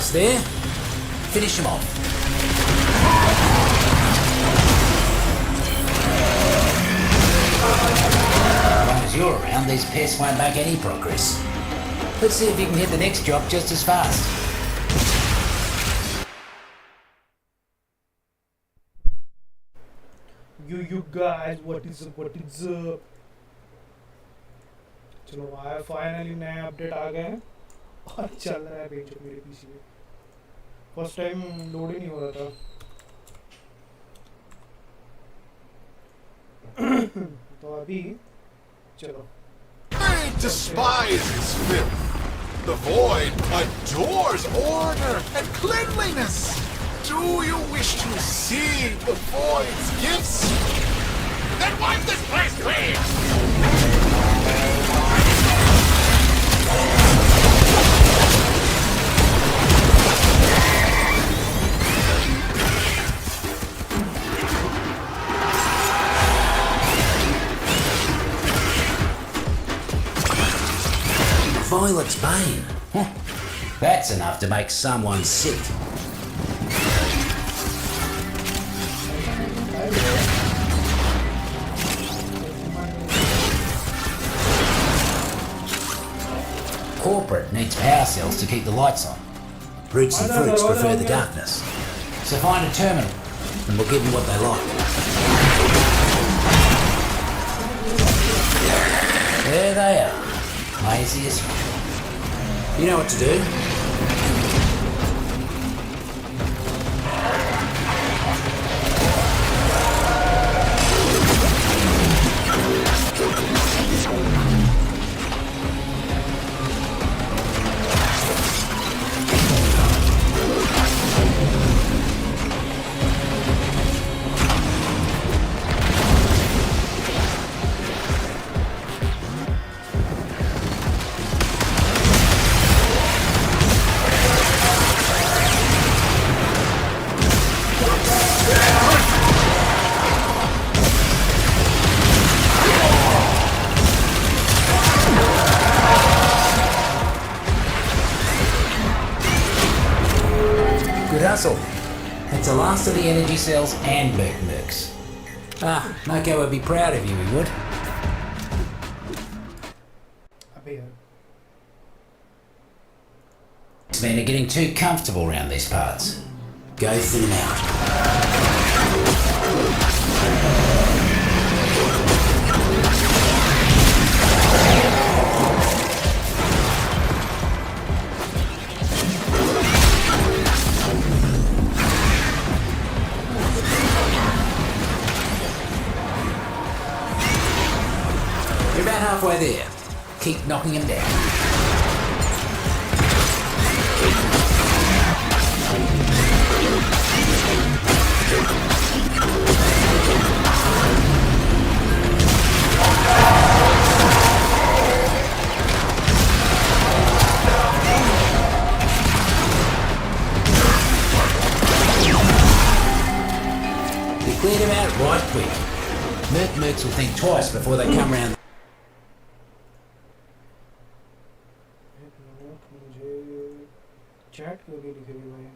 Almost there. Finish him off. As long as you're around, these pests won't make any progress. Let's see if you can hit the next job just as fast. You guys, what is up? चलो आया finally नया update आ गया है और चल रहा है बेंचो मेरे पीसी पे। फर्स्ट टाइम लोड ही नहीं हो रहा था। तो अभी चलो। I despise its filth. The void adores order and cleanliness. Do you wish to see the void's gifts? Then wipe this place clean! Violet's Bane. Huh. That's enough to make someone sick. Corporate needs power cells to keep the lights on. Roots and fruits prefer the darkness. So find a terminal and we'll give them what they like. There they are. Lazy as fuck. You know what to do. That's the last of the energy cells and mercs. Noko would be proud of you, he would. Men are getting too comfortable around these parts. Go thin them out. You're about halfway there. Keep knocking him down. You cleared him out right quick. Mercs will think twice before they come round. Chat क्यों नहीं लिख रही भाई?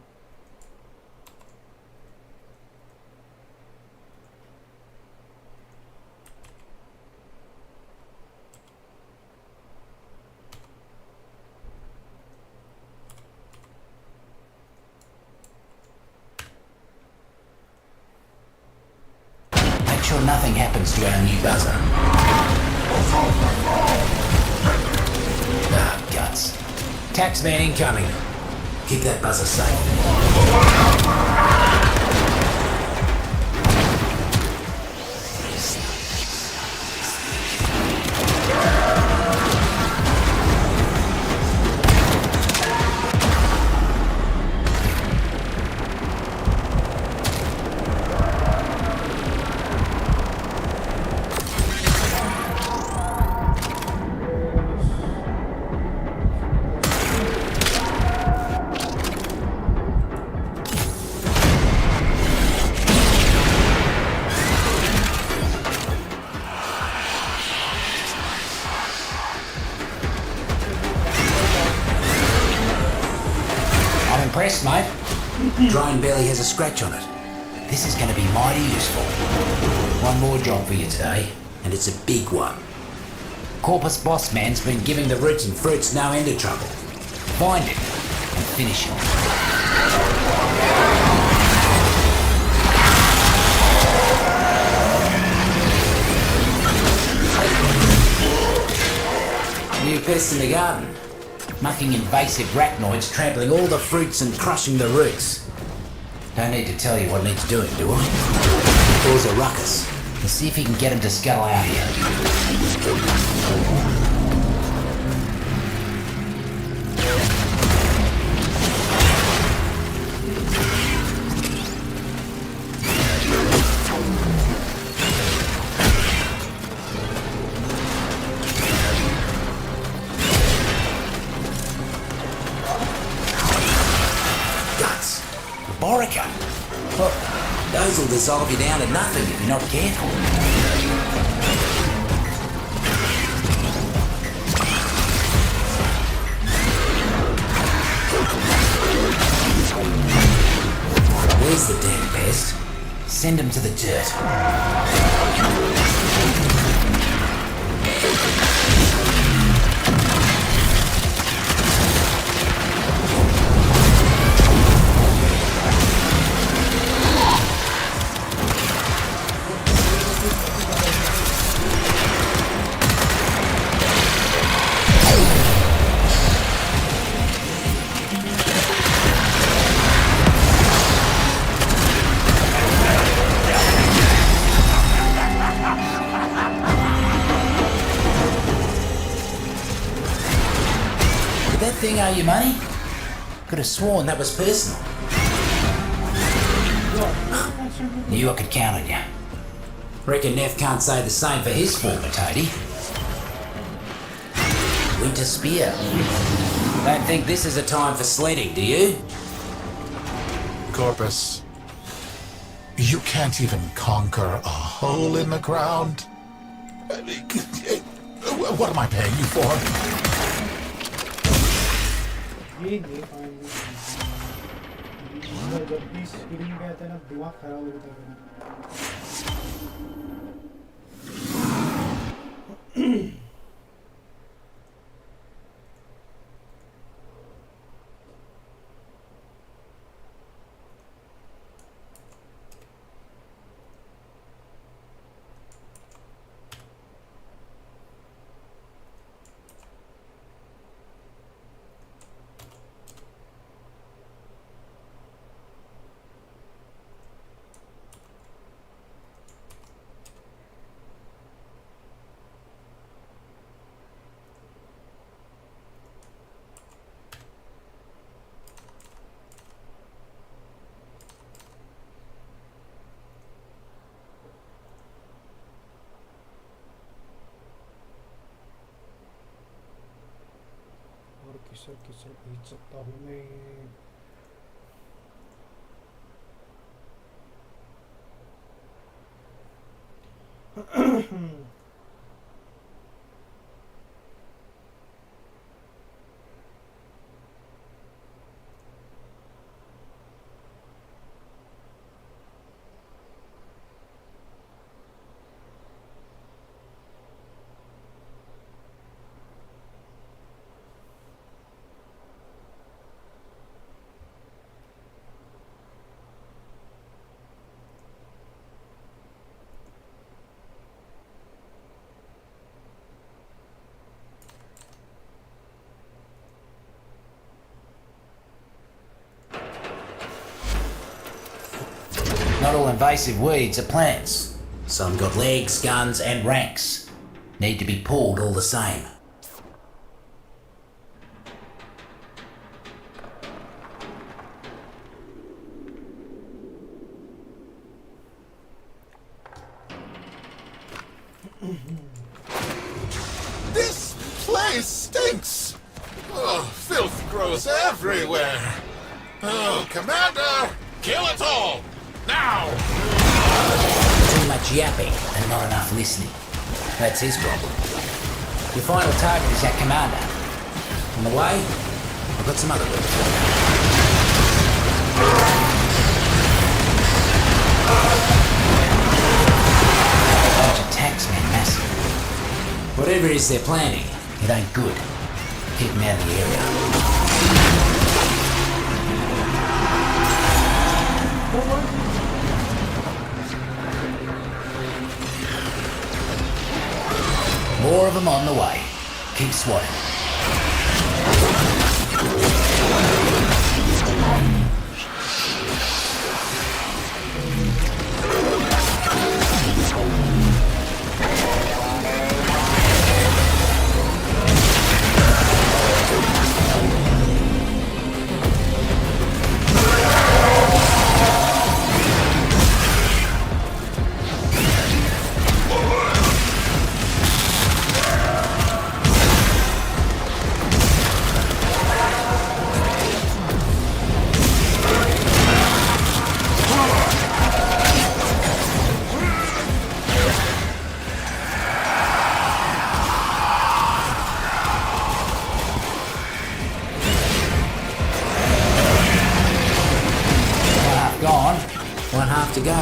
Make sure nothing happens to our new buzzer. Ah, guts. Taxman incoming. Keep that buzzer safe. Drone barely has a scratch on it. This is going to be mighty useful. One more job for you today, and it's a big one. Corpus Boss Man's been giving the roots and fruits no end of trouble. Find him and finish him. New pest in the garden. Mucking invasive arachnoids, trampling all the fruits and crushing the roots. Don't need to tell you what needs doing, do I? Cause a ruckus. Let's see if you can get him to scuttle out here. Guts. Borica. Look, those will dissolve you down to nothing if you're not careful. Where's the damn pest? Send him to the dirt. Did that thing owe you money? Could have sworn that was personal. Knew I could count on you. Reckon Neff can't say the same for his former toady. Winter Spear. Don't think this is a time for sledding, do you? Corpus, you can't even conquer a hole in the ground. What am I paying you for? ये नहीं पाएंगे जब भी screen पे आता है ना दिमाग खराब हो जाता है किसर भेज सकता हूँ मैं Not all invasive weeds are plants. Some got legs, guns and ranks. Need to be pulled all the same. This place stinks! Oh, filth grows everywhere! Oh, Commander! Kill it all! Now! Too much yapping and not enough listening. That's his problem. Your final target is that commander. On the way, I've got some other work. Whatever it is they're planning, it ain't good. Keep them out of the area. More of them on the way. Keep swatting. Gone. One half to go.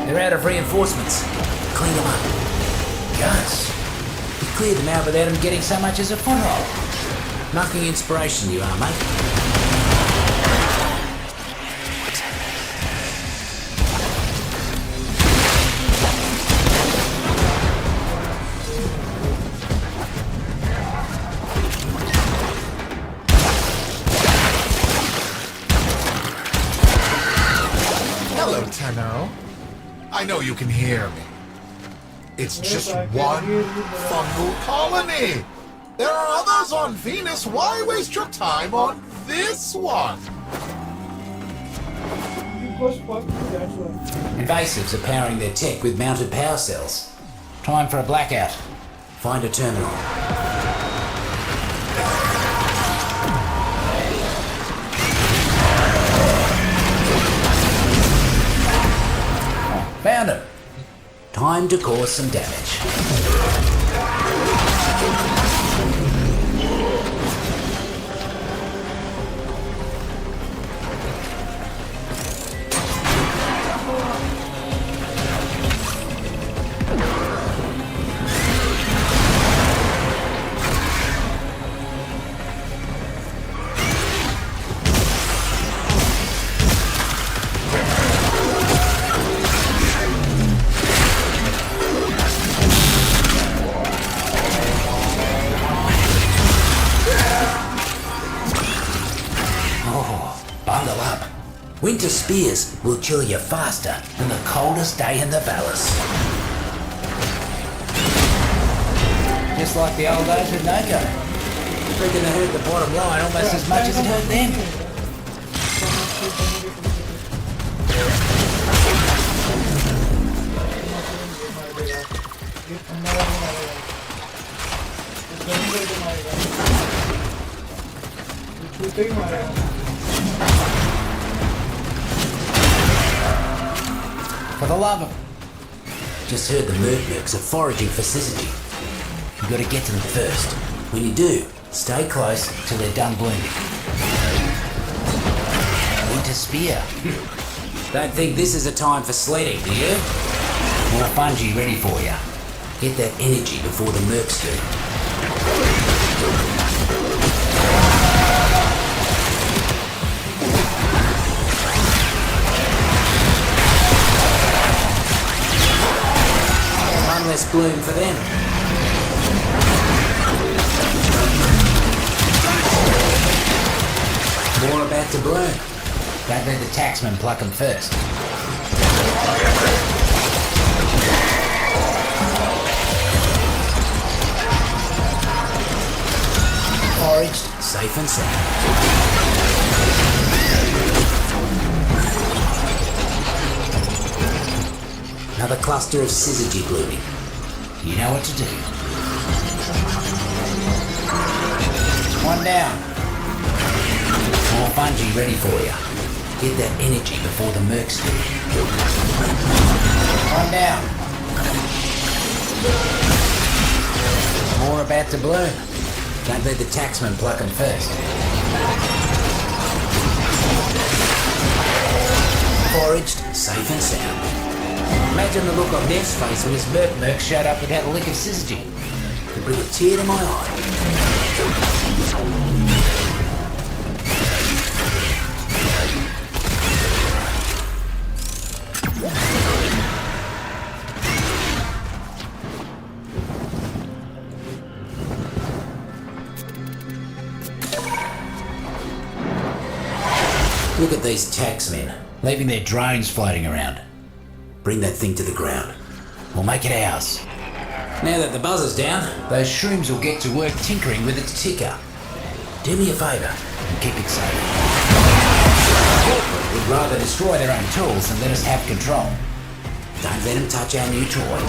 They're out of reinforcements. Clean them up. Gus, you cleared them out without them getting so much as a foothold. Knocking inspiration you are, mate. Hello, Tenno. I know you can hear me. It's just one fungal colony. There are others on Venus. Why waste your time on this one? Because fuck you, that's why. Invasives are powering their tech with mounted power cells. Time for a blackout. Find a terminal. Found him. Time to cause some damage. Bundle up. Winter spears will chill you faster than the coldest day in the Vallis. Just like the old days with Noko. Reckon they hurt the bottom line almost as much as it hurt them. For the love of... Just heard the mercs are foraging for Syzygy. You gotta get to them first. When you do, stay close till they're done blooming. Winter spear. Don't think this is a time for sledding, do you? More fungi ready for you. Get that energy before the mercs do. One less bloom for them. More about to bloom. Don't let the taxman pluck them first. Foraged, safe and sound. Another cluster of syzygy blooming. You know what to do. One down. More fungi ready for you. Get that energy before the mercs do. One down. More about to bloom. Don't let the taxman pluck them first. Foraged, safe and sound. Imagine the look on Nev's face when his merc showed up without a lick of syzygy. Could bring a tear to my eye. Look at these taxmen, leaving their drones floating around. Bring that thing to the ground. We'll make it ours. Now that the buzzer's down, those Shroooms will get to work tinkering with its ticker. Do me a favour and keep it safe. Corporate would rather destroy their own tools than let us have control. Don't let them touch our new toy.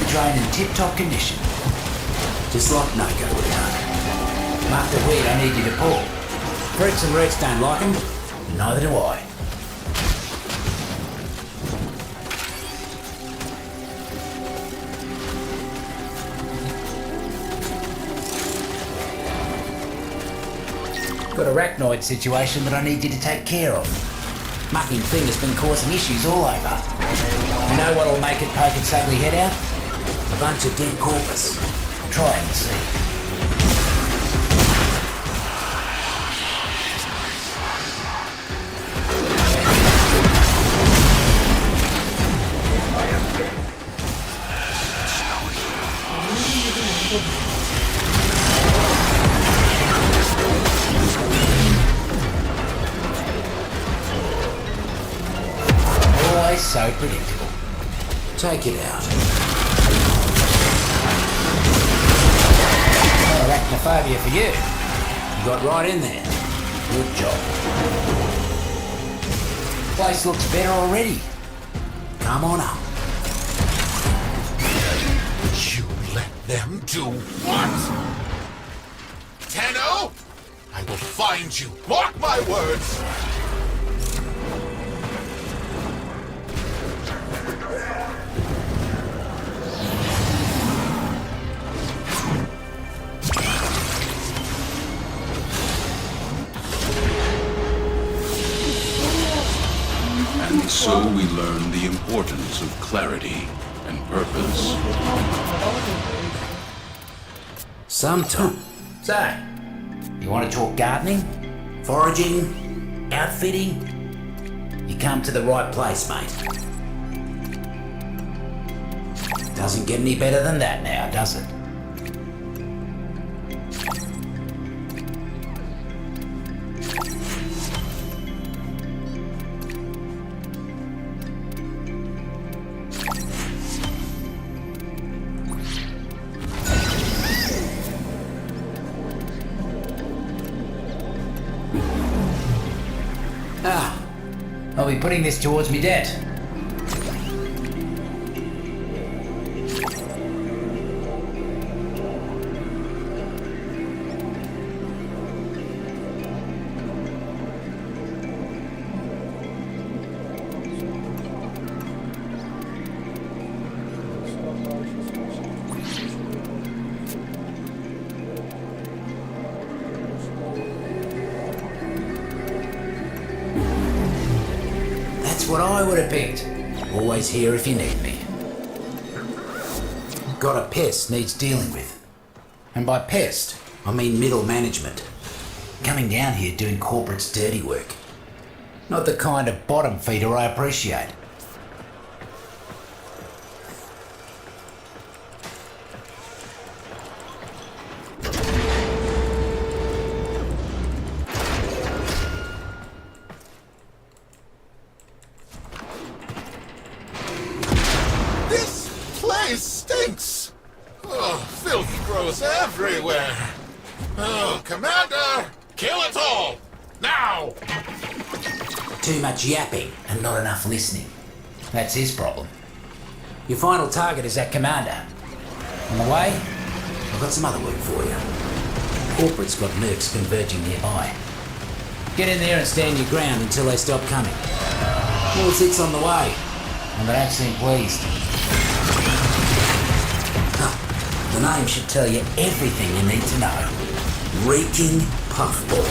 Drone in tip-top condition. Just like Noko would have done. Mark the weed I need you to pull. Fruits and roots don't like them, neither do I. Got a arachnoid situation that I need you to take care of. Mucking thing has been causing issues all over. You know what'll make it poke its ugly head out? A bunch of dead corpus. Try and see. Always so predictable. Take it out. Arachnophobia for you. You got right in there. Good job. Place looks better already. Come on up. You let them do what? Tenno? I will find you. Mark my words. And so we learn the importance of clarity and purpose. Sometime. So, you want to talk gardening? Foraging? Outfitting? You come to the right place, mate. Doesn't get any better than that now, does it? I'll be putting this towards me debt. What I would have picked. Always here if you need me. Got a pest needs dealing with. And by pest, I mean middle management. Coming down here doing corporate's dirty work. Not the kind of bottom feeder I appreciate. place stinks! Oh, filth grows everywhere! Oh, Commander! Kill it all! Now! Too much yapping and not enough listening. That's his problem. Your final target is that commander. On the way, I've got some other work for you. Corporate's got mercs converging nearby. Get in there and stand your ground until they stop coming. All six on the way, and they don't seem pleased. The name should tell you everything you need to know. Reeking Puffball.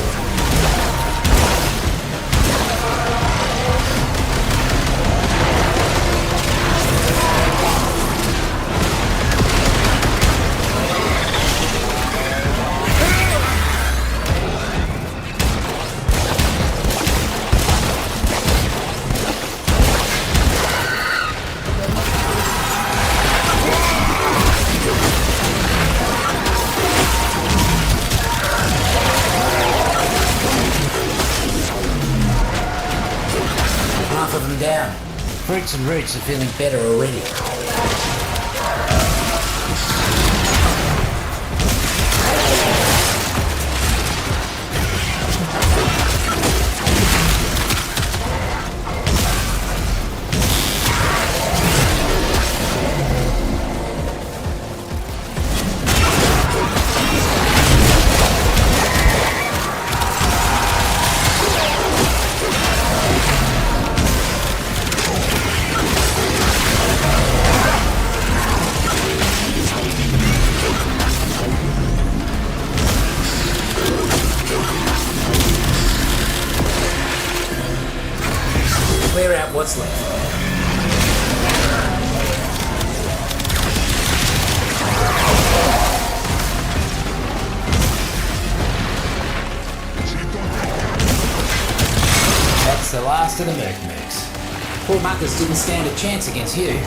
Half of them down. Fruits and roots are feeling better already. Clear out what's left. That's the last of the mercs. Poor muckers didn't stand a chance against you.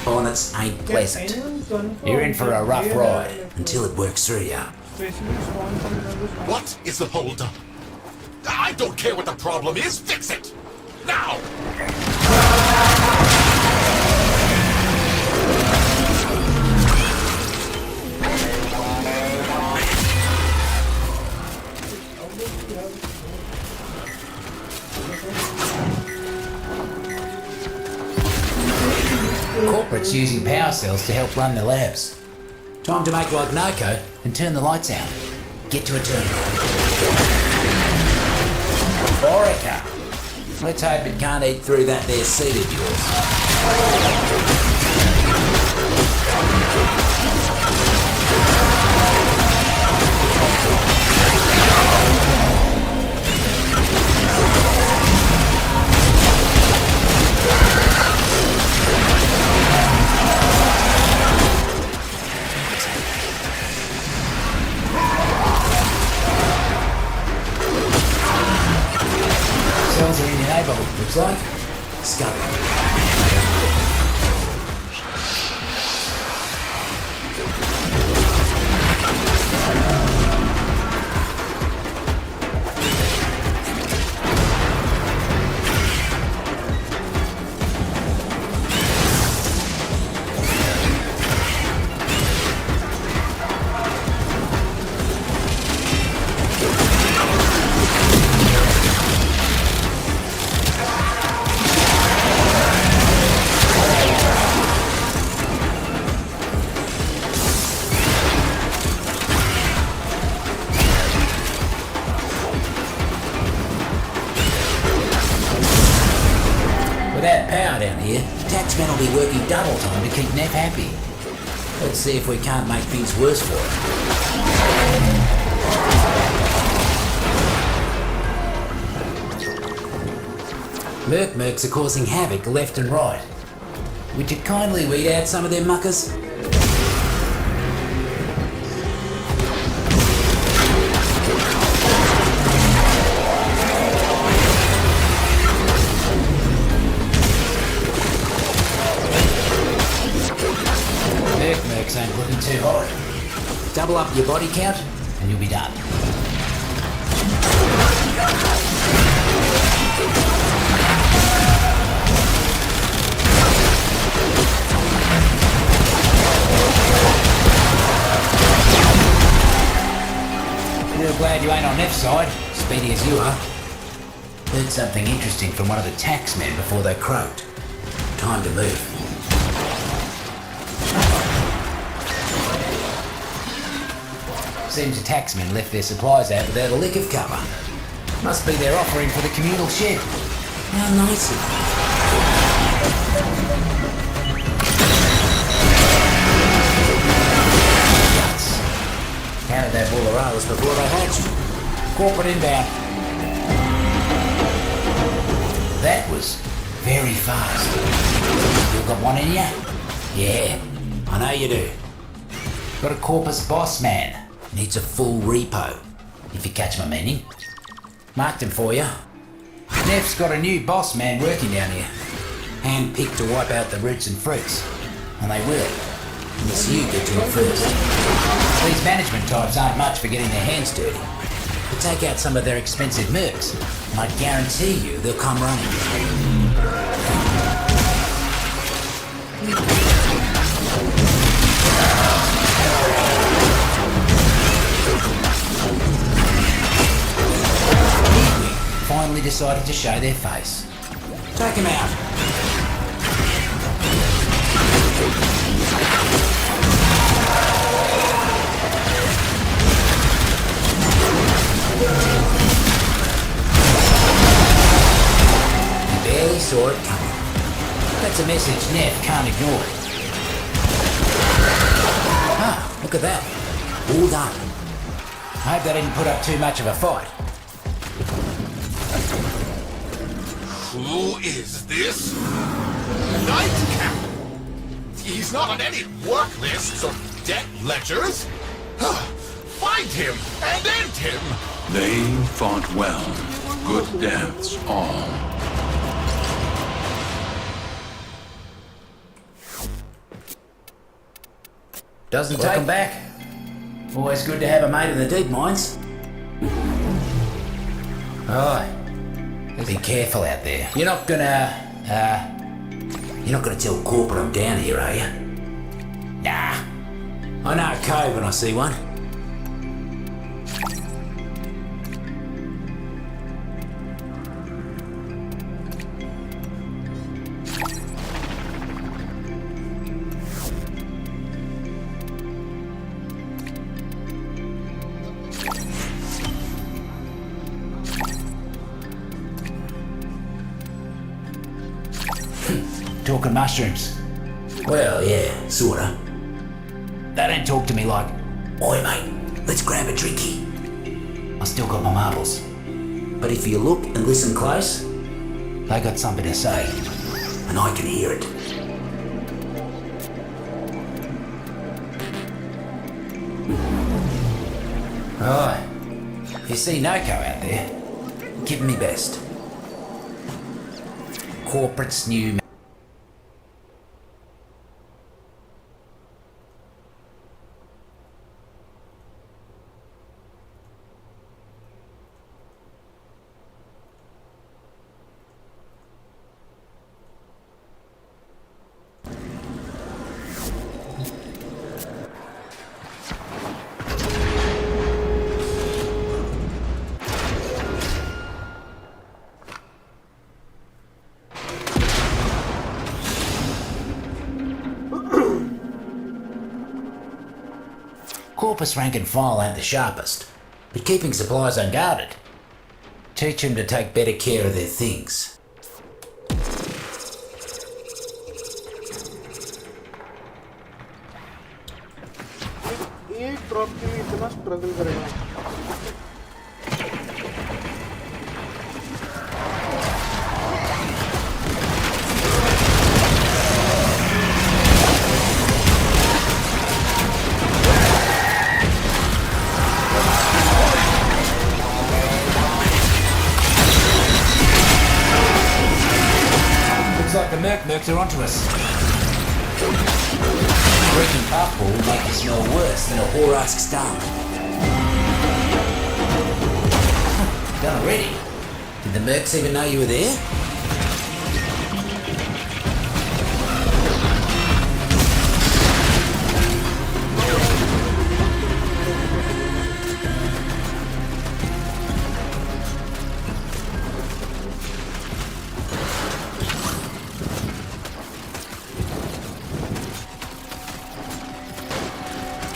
Bonnets ain't pleasant. You're in for a rough ride until it works through you. What is the holdup? I don't care what the problem is, fix it! Now! Corporate's using power cells to help run the labs. Time to make like Narco and turn the lights out. Get to a terminal. Orica. Let's hope it can't eat through that there seed of yours. Cells are in your neighbourhood, looks like. Scuttle. Without power down here, taxmen will be working double time to keep Neff happy. Let's see if we can't make things worse for him. Mercs are causing havoc left and right. Would you kindly weed out some of them muckers? Double up your body count and you'll be done. Real glad you ain't on Neff's side, speedy as you are. Heard something interesting from one of the taxmen before they croaked. Time to move. Seems the taxmen left their supplies out without a lick of cover. Must be their offering for the communal shed. How nice of them. Guts. Counted that bull of rails before they hatched. Corporate inbound. That was very fast. You got one in you? Yeah, I know you do. Got a Corpus boss man. Needs a full repo, if you catch my meaning. Marked him for you. Neff's got a new boss man working down here. Hand-picked to wipe out the roots and fruits. And they will, unless you get to it first. These management types aren't much for getting their hands dirty. But take out some of their expensive mercs, and I guarantee you they'll come running. Finally decided to show their face. Take him out. You barely saw it coming. That's a message Neff can't ignore. Ah, look at that. All done. I hope they didn't put up too much of a fight. Who is this? Nightcap! He's not on any work lists or debt ledgers. Find him and end him! They fought well. Good deaths all. Doesn't take him back. Always good to have a mate in the deep mines. Oh, be careful out there. You're not gonna tell corporate I'm down here, are you? Nah. I know a cove when I see one. Talking mushrooms. Well, yeah, sorta. They don't talk to me like, "Oi mate, let's grab a drinky." I still got my marbles. But if you look and listen close, they got something to say. And I can hear it. Alright. If you see Noko out there, give me best. Corporate's new. Corpus rank and file ain't the sharpest, but keeping supplies unguarded. Teach them to take better care of their things. एक drop के लिए इतना struggle करेगा. Looks like the mercs are onto us. Freaking puffball will make you smell worse than a whorehusk's tongue. Done already? Did the mercs even know you were there?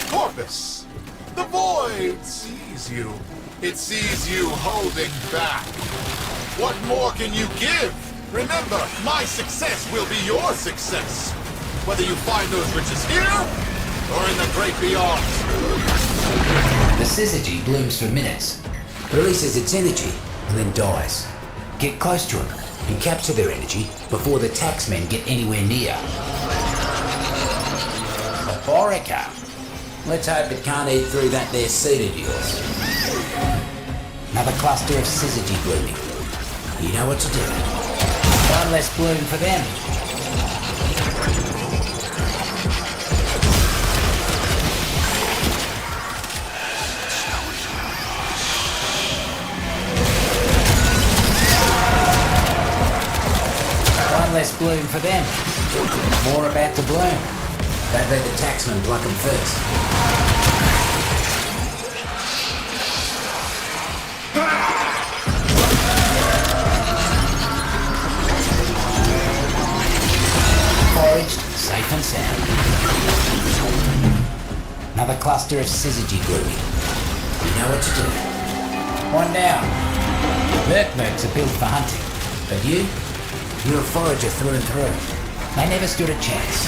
Corpus! The void sees you. It sees you holding back. What more can you give? Remember, my success will be your success. Whether you find those riches here, or in the great beyond. The syzygy blooms for minutes, releases its energy, and then dies. Get close to them and capture their energy before the taxmen get anywhere near. Borica. Let's hope it can't eat through that there seed of yours. Another cluster of syzygy blooming. You know what to do. One less bloom for them. One less bloom for them. More about to bloom. Don't let the taxman pluck them first. Foraged, safe and sound. Another cluster of syzygy blooming. You know what to do. One down. Mercs are built for hunting. But you're a forager through and through. They never stood a chance.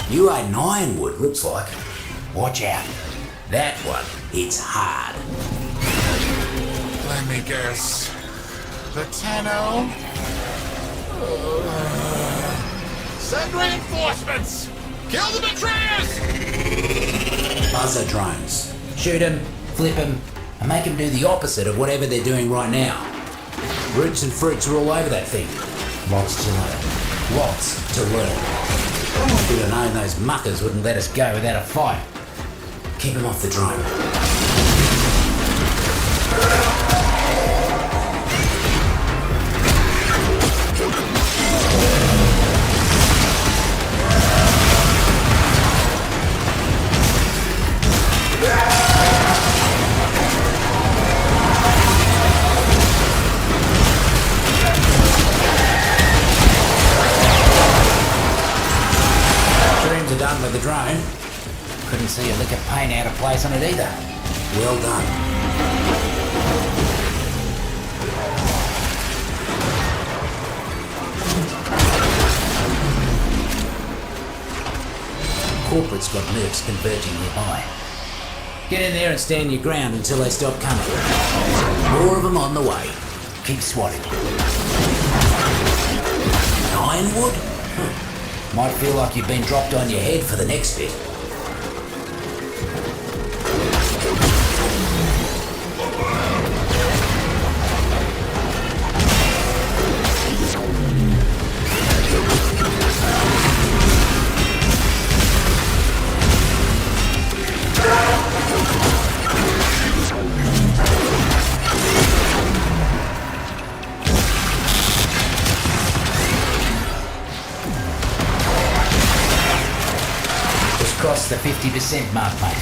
You ate an ironwood, looks like. Watch out. That one hits hard. Let me guess. The Tenno? Send reinforcements! Kill the betrayers! Buzzer drones. Shoot them, flip them, and make them do the opposite of whatever they're doing right now. Roots and fruits are all over that thing. Lots to learn. Lots to learn. Should have known those muckers wouldn't let us go without a fight. Keep them off the drone. Shroooms are done with the drone. Couldn't see a lick of paint out of place on it either. Well done. Corporate's got mercs converging nearby. Get in there and stand your ground until they stop coming. More of them on the way. Keep swatting. Ironwood? Might feel like you've been dropped on your head for the next bit. Cross the 50% mark, mate.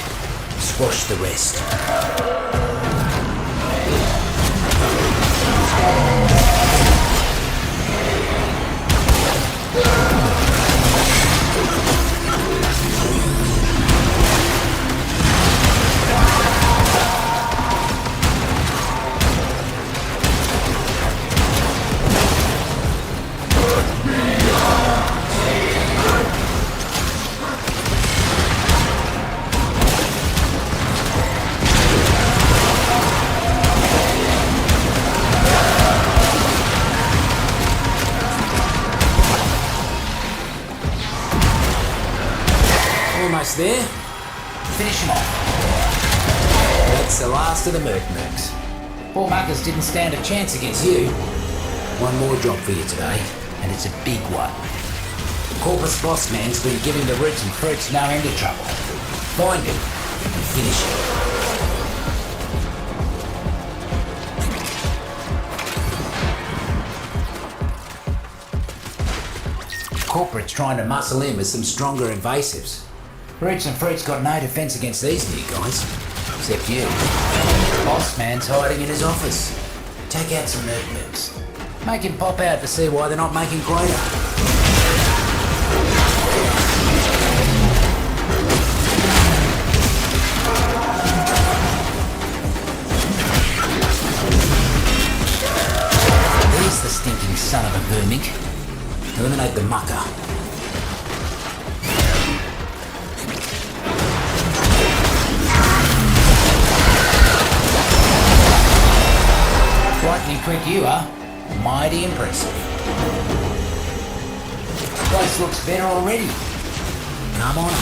Squash the rest. Almost there. Finish him off. That's the last of the Mercs. Poor muckers didn't stand a chance against you. One more job for you today, and it's a big one. Corpus Boss Man's been giving the roots and fruits no end of trouble. Find him and finish him. Corporate's trying to muscle in with some stronger invasives. Roots and fruits got no defense against these new guys, except you. Boss Man's hiding in his office. Take out some Mercs. Make him pop out to see why they're not making greater. There's the stinking son of a vermig. Eliminate the mucker. Lightning quick you are. Mighty impressive. Place looks better already. Come on up.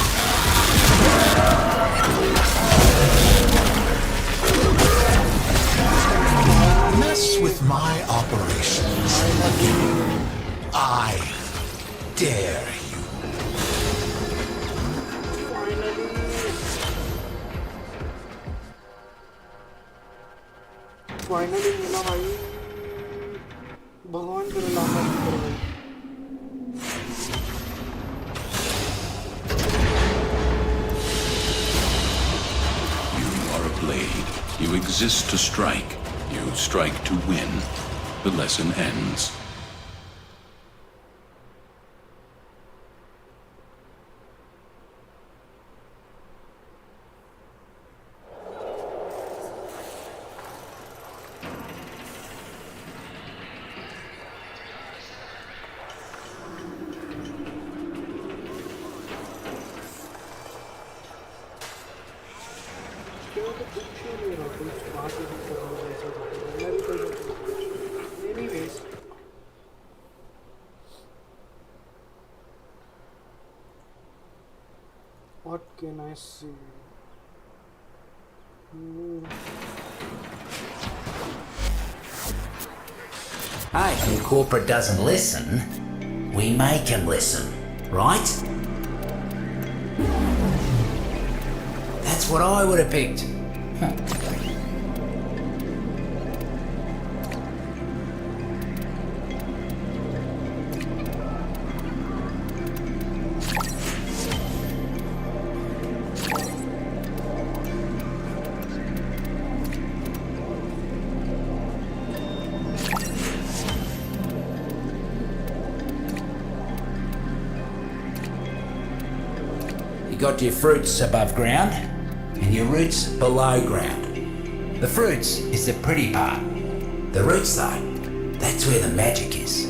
Mess with my operations again. I dare you. Finally मिला भाई भगवान तेरे लाना शुक्र भाई You are a blade. You exist to strike. You strike to win. The lesson ends. Anyways, what can I say? Hey, when corporate doesn't listen, we make him listen, right? That's what I would have picked. You got your fruits above ground and your roots below ground. The fruits is the pretty part. The roots though, that's where the magic is.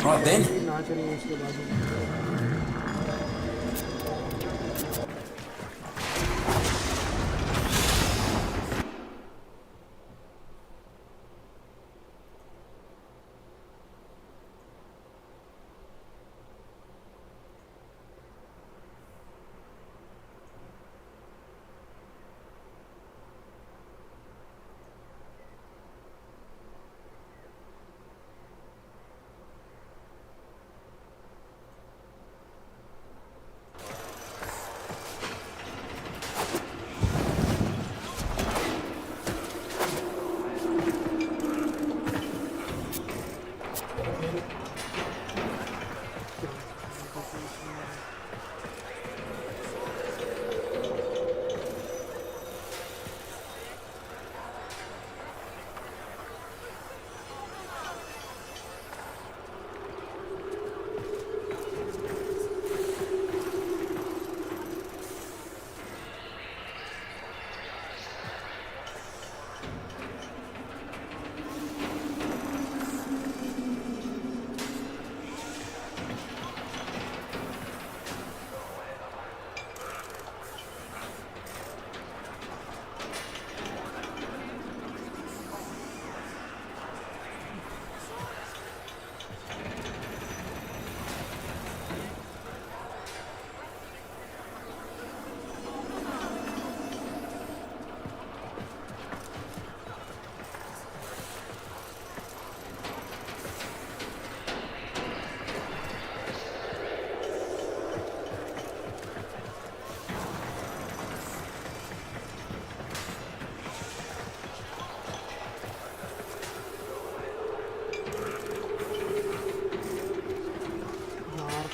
Right then.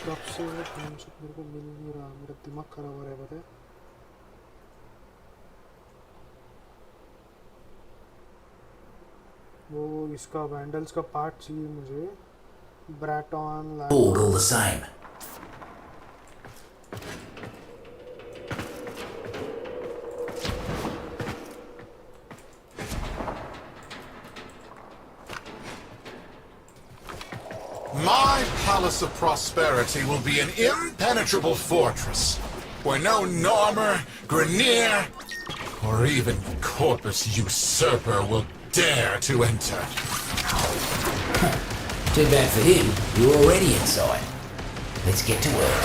कब से वो concept मेरे को मिल नहीं रहा, मेरा दिमाग खराब हो रहा है पता है। वो इसका वैंडल्स का पार्ट चाहिए मुझे, ब्रैटॉन all the same. My Palace of Prosperity will be an impenetrable fortress, where no Normer, Grenier, or even Corpus Usurper will dare to enter. Too bad for him, you're already inside. Let's get to work.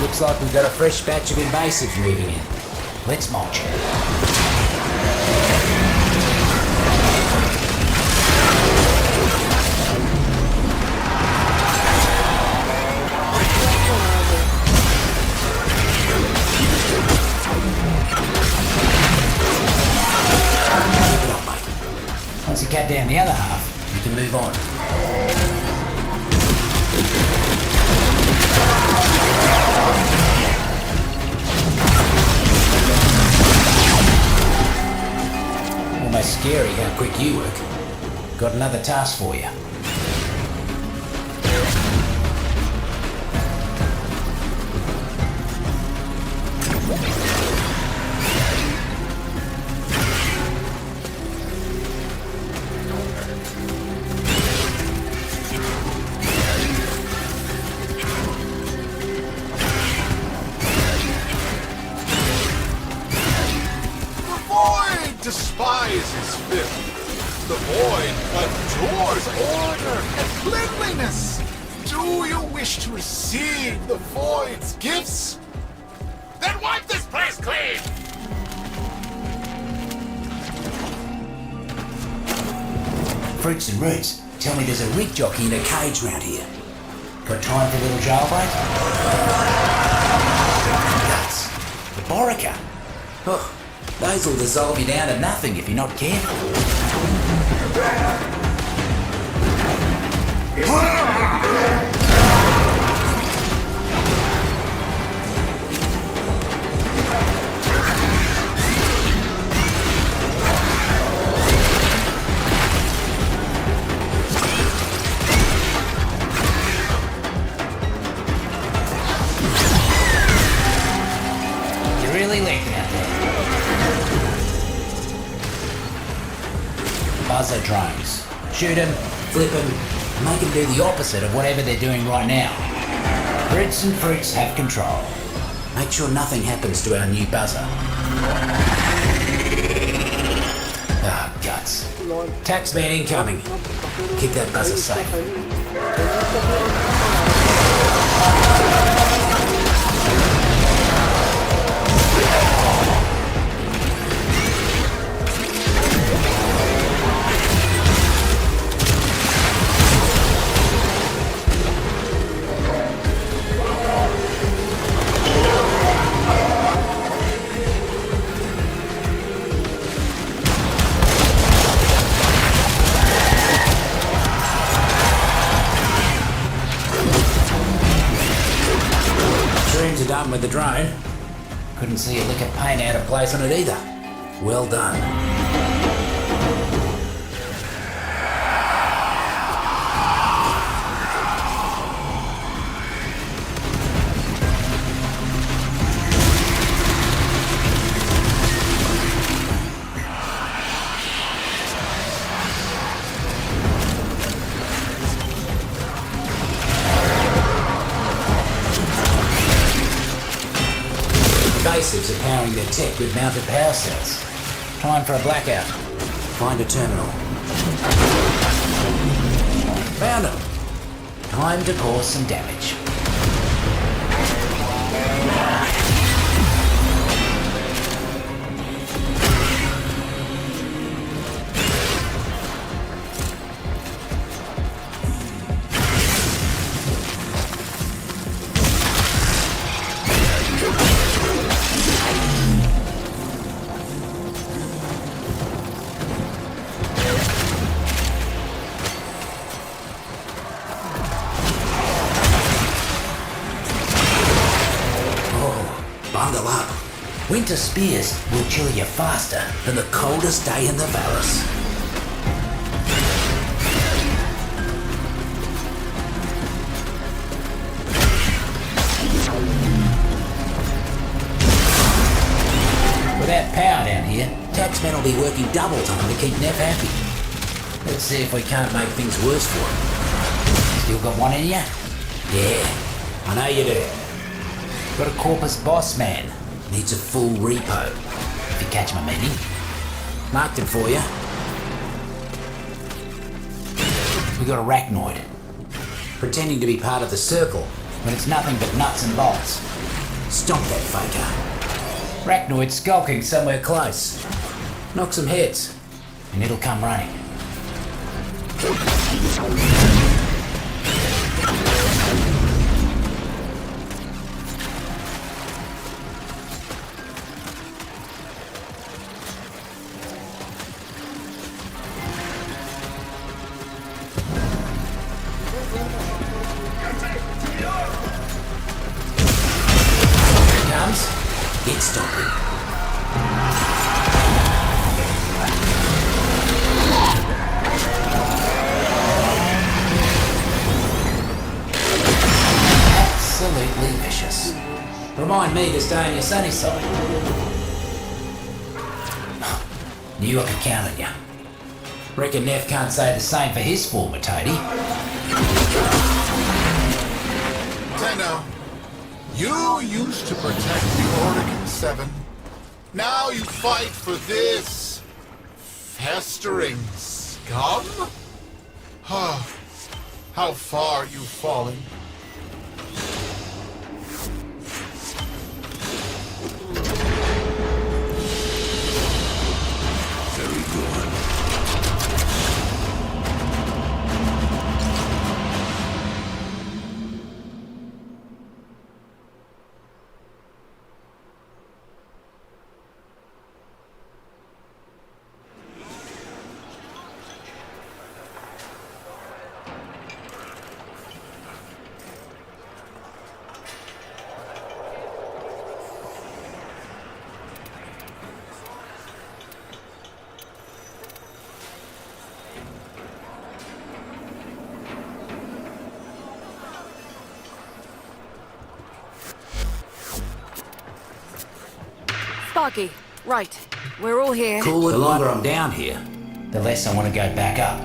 Looks like we've got a fresh batch of invasives moving in. Let's march. Once you cut down the other half, you can move on. Almost scary how quick you work. Got another task for you. Despises filth. The void adores order and cleanliness. Do you wish to receive the void's gifts? Then wipe this place clean! Fruits and roots, tell me there's a rig jockey in a cage round here. Got time for a little jailbreak? Nuts. The Borica. Oh, those will dissolve you down to nothing if you're not careful. You're really leaking out there. Buzzer drones. Shoot them, flip them, make them do the opposite of whatever they're doing right now. Roots and fruits have control. Make sure nothing happens to our new buzzer. Ah, guts. Taxman incoming. Keep that buzzer safe. Shroooms are done with the drone. Couldn't see a lick of paint out of place on it either. Well done. Invasives are powering their tech with mounted power cells. Time for a blackout. Find a terminal. Found him. Time to cause some damage. Bundle up. Winter spears will chill you faster than the coldest day in the Vallis. Without power down here, taxmen will be working double time to keep Neff happy. Let's see if we can't make things worse for him. Still got one in you? Yeah, I know you do. Got a Corpus boss man. Needs a full repo. If you catch my meaning. Marked him for you. We got a Arachnoid. Pretending to be part of the circle, when it's nothing but nuts and bolts. Stomp that faker. Arachnoid skulking somewhere close. Knock some heads, and it'll come running. Get stopping. Absolutely vicious. Remind me to stay on your sunny side. Knew I could count on you. Reckon Neff can't say the same for his former toady. Tenno, you used to protect the Oregon 7. Now you fight for this festering scum? How far you've fallen. Very good. Sparky, right. We're all here. Cool, the longer I'm down here, the less I want to go back up.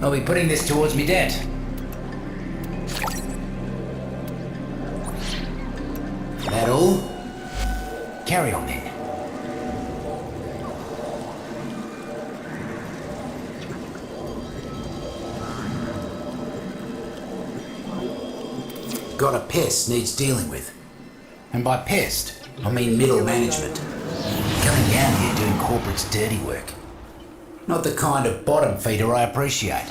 I'll be putting this towards me debt. That all? Carry on then. Got a pest needs dealing with. And by pest, I mean middle management. Coming down here doing corporate's dirty work. Not the kind of bottom feeder I appreciate.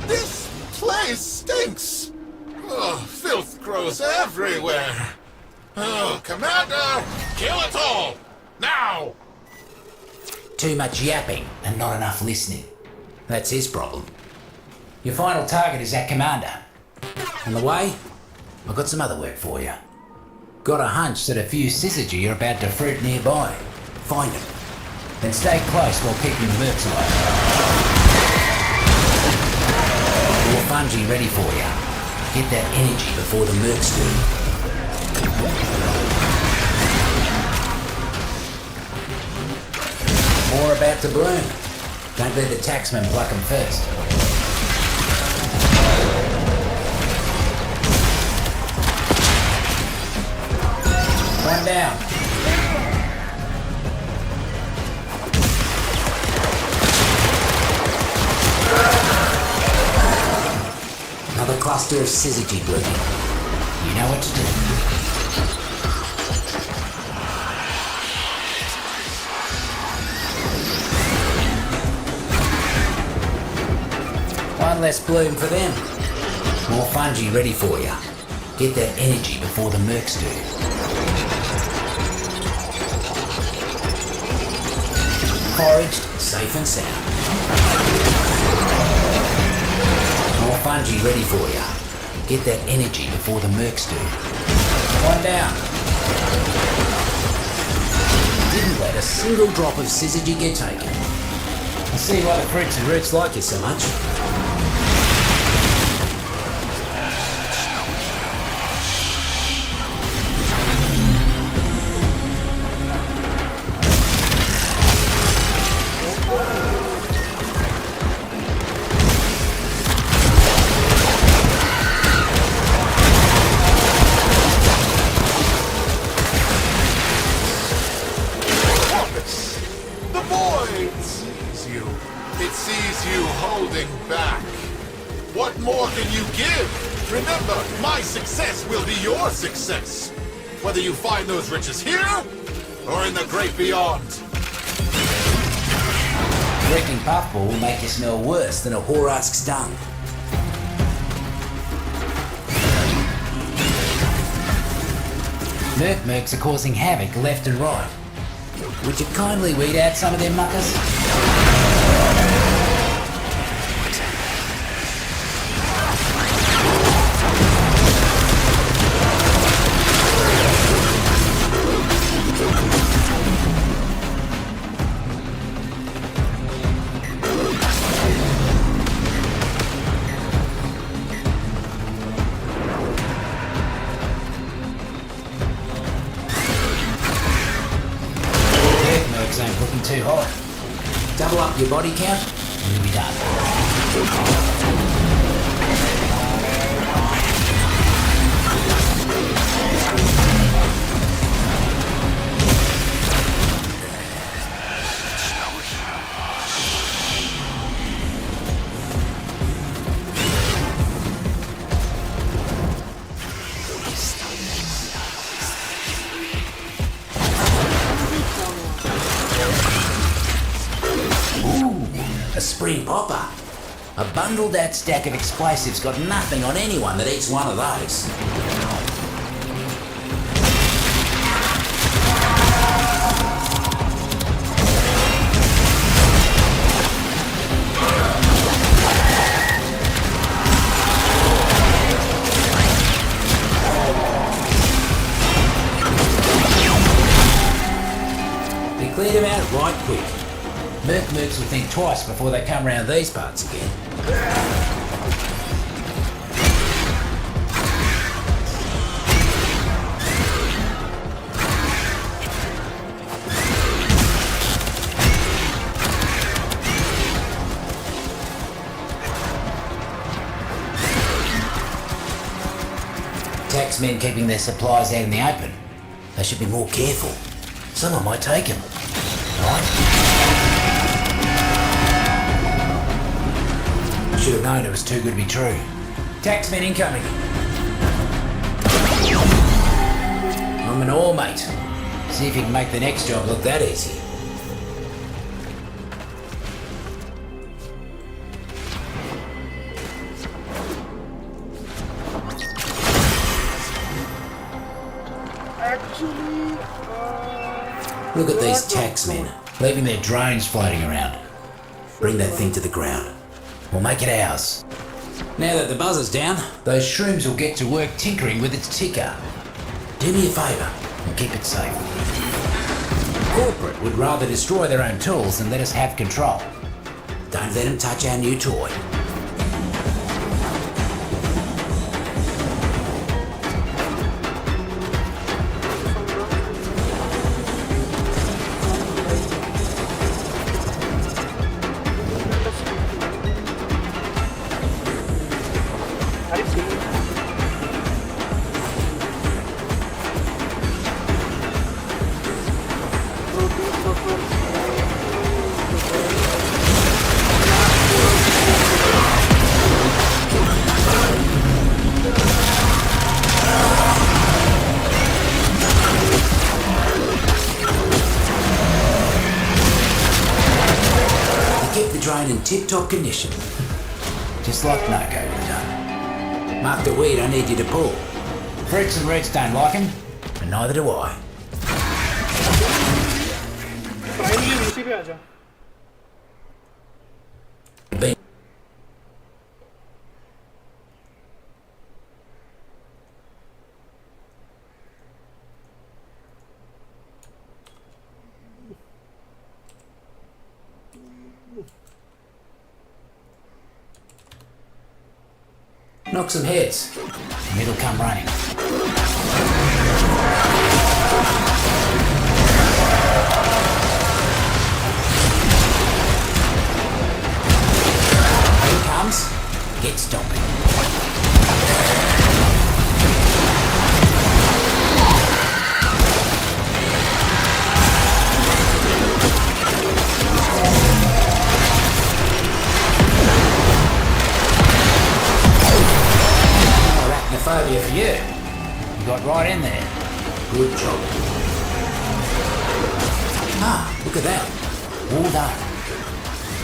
This place stinks! Oh, filth grows everywhere! Oh, Commander! Kill it all! Now! Too much yapping and not enough listening. That's his problem. Your final target is that commander. On the way, I've got some other work for you. Got a hunch that a few syzygy are about to fruit nearby. Find them. Then stay close while keeping the mercs away. More fungi ready for you. Get that energy before the mercs do. More about to bloom. Don't let the taxman pluck them first. One down. Another cluster of syzygy blooming. You know what to do. One less bloom for them. More fungi ready for you. Get that energy before the mercs do. Foraged, safe and sound. More fungi ready for you. Get that energy before the mercs do. One down. Didn't let a single drop of syzygy get taken. I see why the fruits and roots like you so much. What more can you give? Remember, my success will be your success. Whether you find those riches here, or in the great beyond. Wrecking puffball will make you smell worse than a whorehusk's dung. Mercs are causing havoc left and right. Would you kindly weed out some of them muckers? Ain't looking too hot. Double up your body count and you'll be done. A spring popper. A bundled out stack of explosives got nothing on anyone that eats one of those. They cleared him out right quick. Mercs will think twice before they come round these parts again. Taxmen keeping their supplies out in the open. They should be more careful. Someone might take them. Right? Should have known it was too good to be true. Taxman incoming. I'm an ore mate. See if you can make the next job look that easy. Look at these taxmen, leaving their drones floating around. Bring that thing to the ground. We'll make it ours. Now that the buzzer's down, those shrooms will get to work tinkering with its ticker. Do me a favour and keep it safe. Corporate would rather destroy their own tools than let us have control. Don't let them touch our new toy. Drone in tip-top condition. Just like Narco would have done. Mark the weed I need you to pull. Fruits and roots don't like him, and neither do I. Knock some heads, and it'll come running. Here it comes. Get stomping. Phobia for you. You got right in there. Good job. Ah, look at that. All done.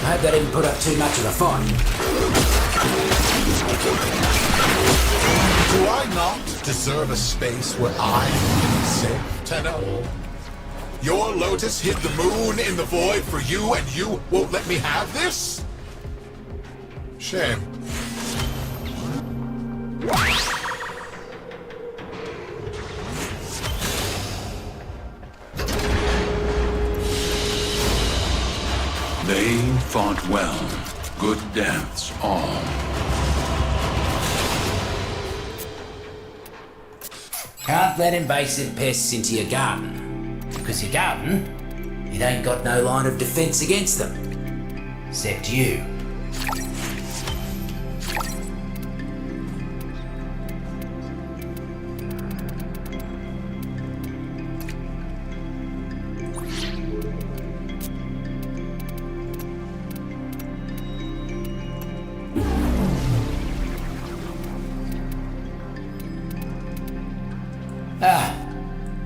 I hope they didn't put up too much of a fight. Do I not deserve a space where I am safe, Tenno? Your Lotus hid the moon in the void for you, and you won't let me have this? Shame. They fought well. Good deaths all. Can't let invasive pests into your garden. Because your garden, it ain't got no line of defence against them. Except you.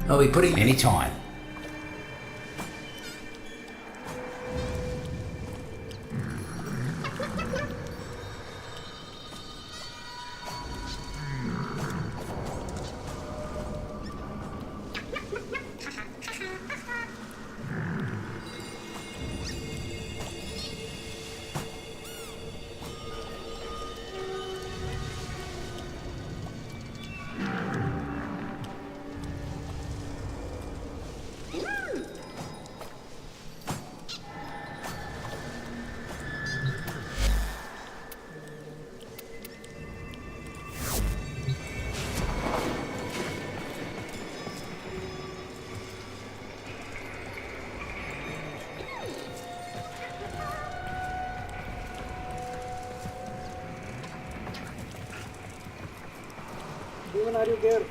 I'll be putting any time. When are you there?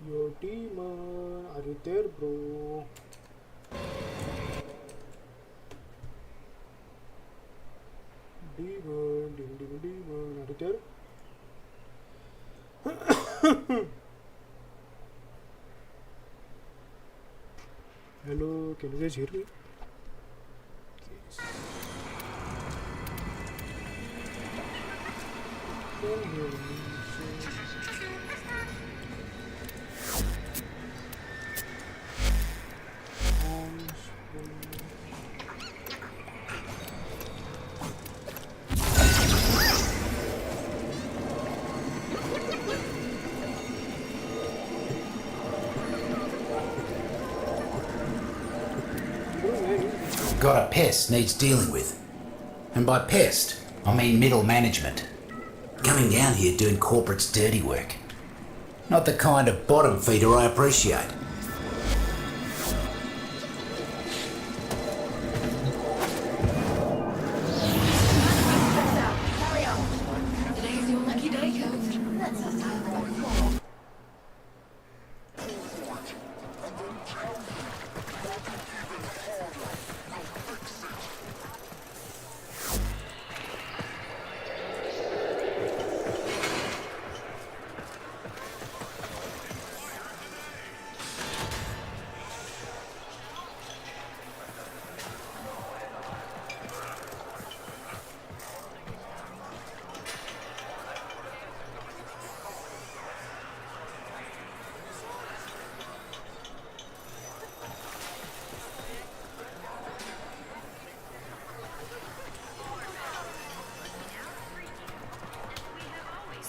Yo, demon, are you there, bro? Demon, are you there? Hello, can you guys hear me? Yes. Can hear me. Got a pest needs dealing with. And by pest, I mean middle management. Coming down here doing corporate's dirty work. Not the kind of bottom feeder I appreciate. Today's your lucky day, Coach.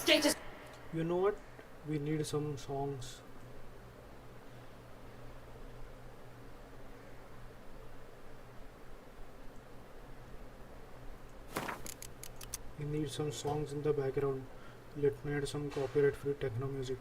Status. You know what? We need some songs. We need some songs in the background. Let me add some copyright free techno music.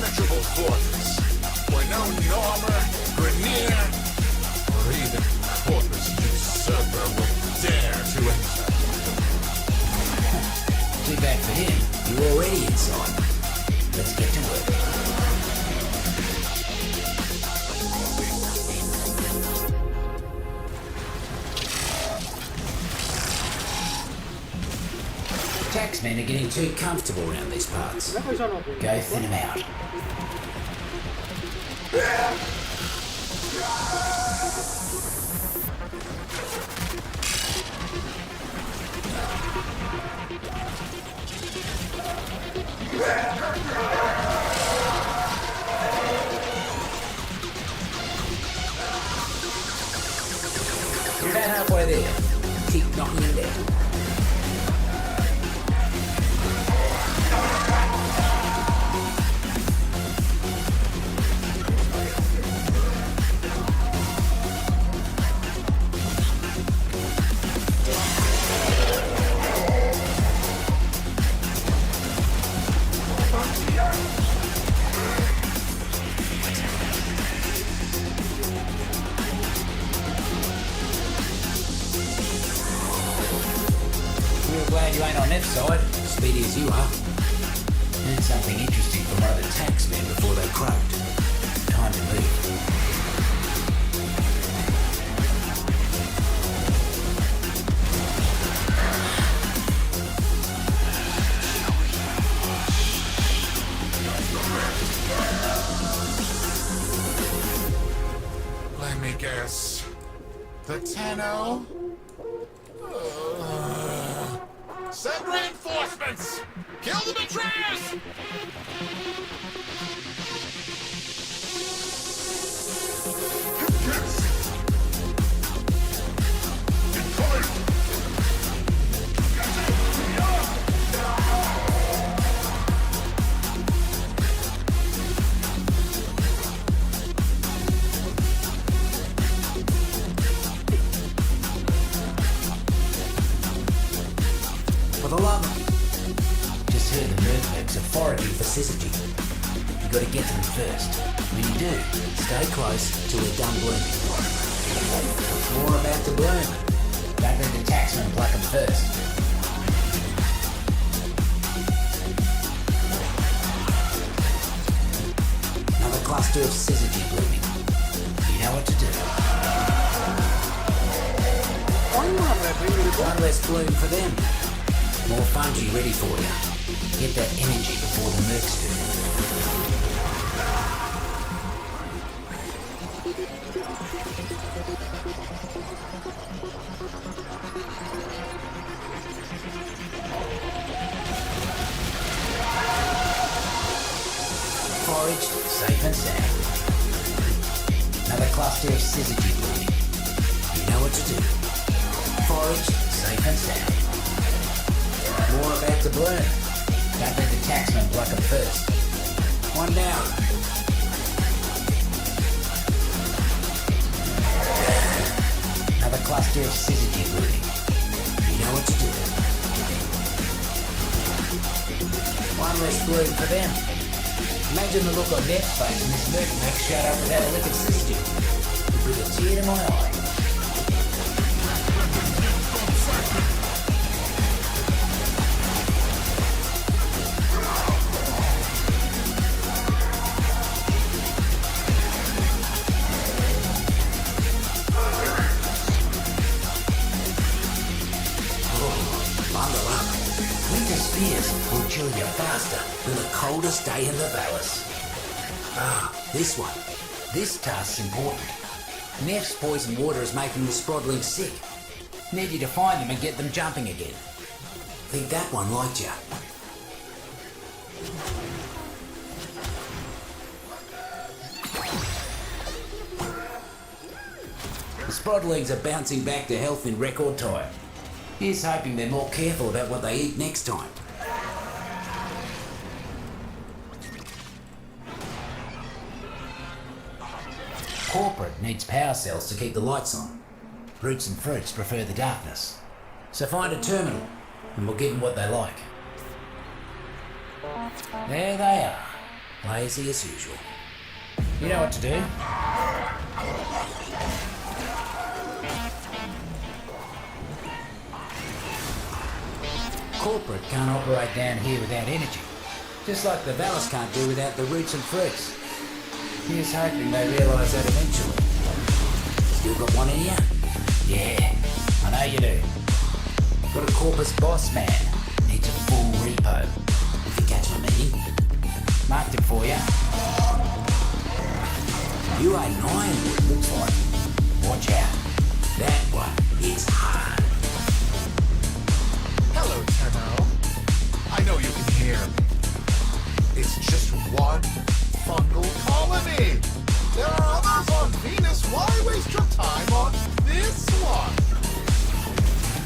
impenetrable fortress, where no Normer, Grenier, or even Corpus Usurper would dare to enter. Too bad for him. You're already inside. Let's get to work. Taxmen are getting too comfortable around these parts. मैं पैसा ना बोल Go thin them out. You're about halfway there. Keep knocking them down. Real glad you ain't on that side, speedy as you are. Learned something interesting from one of the taxmen before they croaked. Time to move. Let me guess. The Tenno? Send reinforcements! Kill the betrayers! For the love of you. Just heard the Merfolks are foraging for syzygy. You gotta get to them first. When you do, stay close till we're done blooming. More about to bloom. Don't let the taxmen pluck them first. Another cluster of syzygy blooming. You know what to do. One less bloom for them. More fungi ready for you. Get that energy before the mercs do. Foraged, safe and sound. Another cluster of syzygy blooming. You know what to do. Foraged, safe and sound. More about to bloom. Don't let the taxmen pluck them first. One down. Another cluster of syzygy blooming. You know what to do. One less bloom for them. Imagine the look on their face when this merc showed up without a lick of syzygy. It bring a tear to my eye. Bundle up. Winter spears will chill you faster than the coldest day in the Vallis. Ah, this one. This task's important. Neff's poison water is making the Sprodlings sick. Need you to find them and get them jumping again. Think that one liked you. The Sprodlings are bouncing back to health in record time. Here's hoping they're more careful about what they eat next time. Corporate needs power cells to keep the lights on. Roots and fruits prefer the darkness. So find a terminal and we'll give them what they like. There they are. Lazy as usual. You know what to do. Corporate can't operate down here without energy. Just like the Valis can't do without the roots and fruits. Here's hoping they realise that eventually. Still got one in you? Yeah, I know you do. Got a Corpus boss man. Needs a full repo. If you catch my meaning. Marked it for you. You ain't ironwood, looks like. Watch out. That one is hard. Hello, Tenno. I know you can hear me. It's just one fungal colony. There are others on Venus. Why waste your time on this one?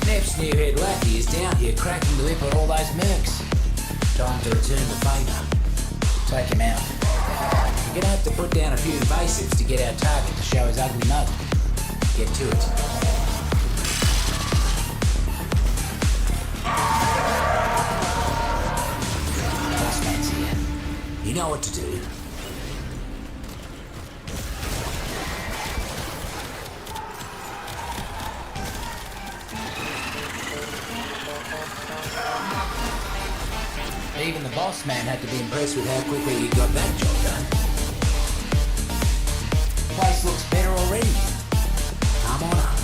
Nep's new head lackey is down here cracking the whip on all those mercs. Time to return the favour. Take him out. You're gonna have to put down a few invasives to get our target to show his ugly nut. Get to it. Bossman's here. You know what to do. Even the boss man had to be impressed with how quickly you got that job done. Place looks better already. Come on up.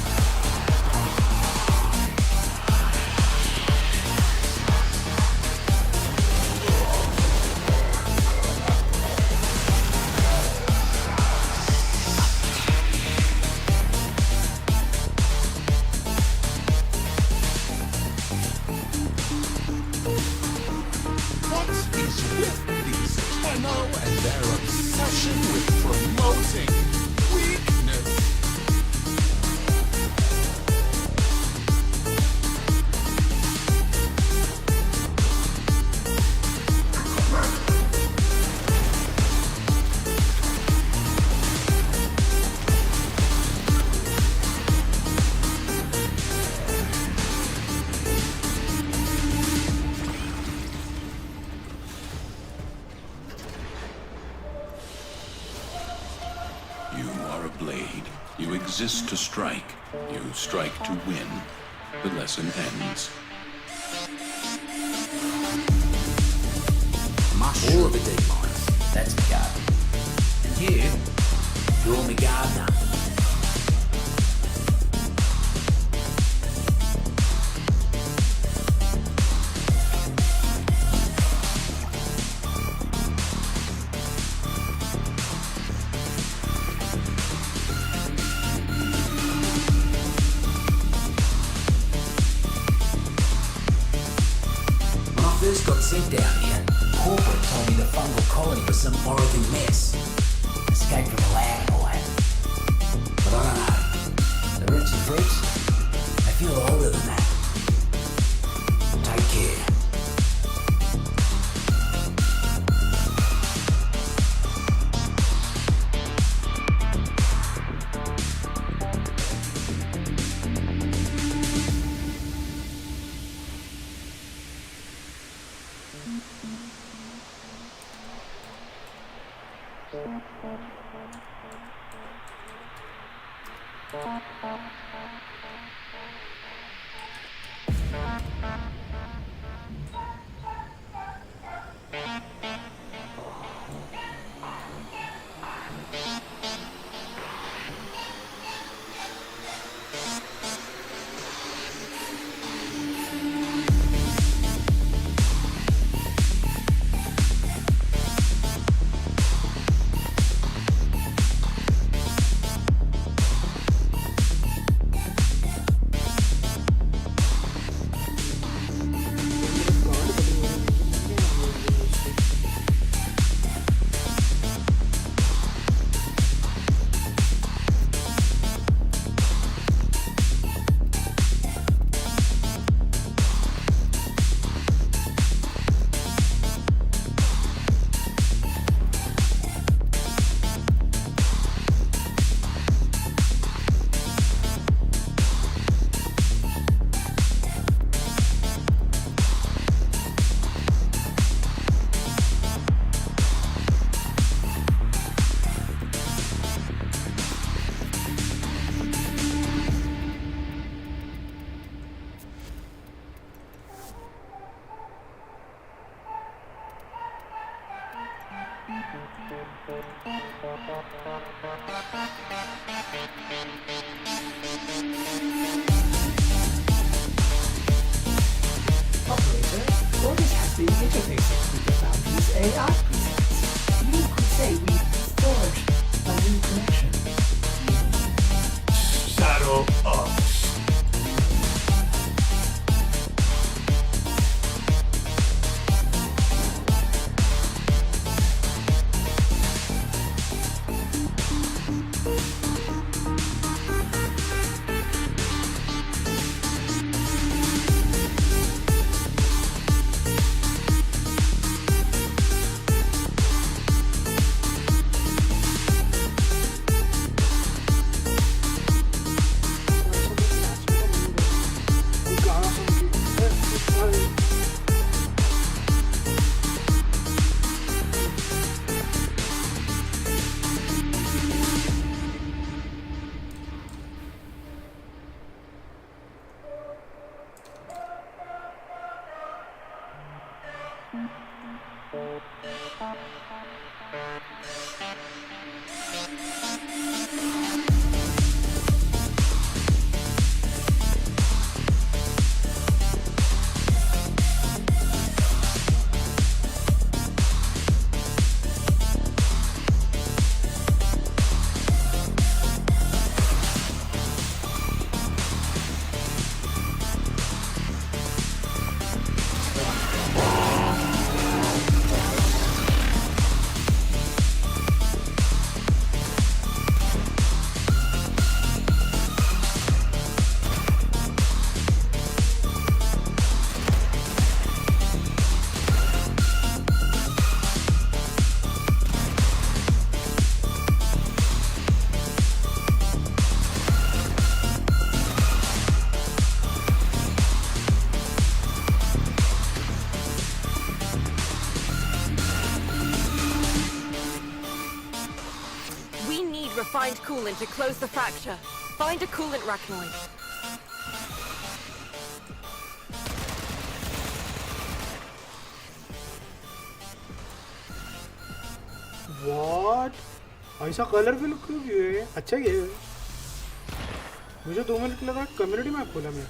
What is with these Tenno and their obsession with promoting weakness? You are a blade. You exist to strike. You strike to win. The lesson ends. All of the deep mines. That's my garden. And you're my gardener. When I first got sent down here, Corporate told me the fungal colony was some Oregon mess. Escaped from the lab and all that. But I don't know. The roots and fruits, they feel older than that. Take care. We need refined coolant to close the fracture. Find a coolant rachnoid. What? ऐसा colourful क्यों है? अच्छा ये है। मुझे 2 minute लगा community map खोला मैं।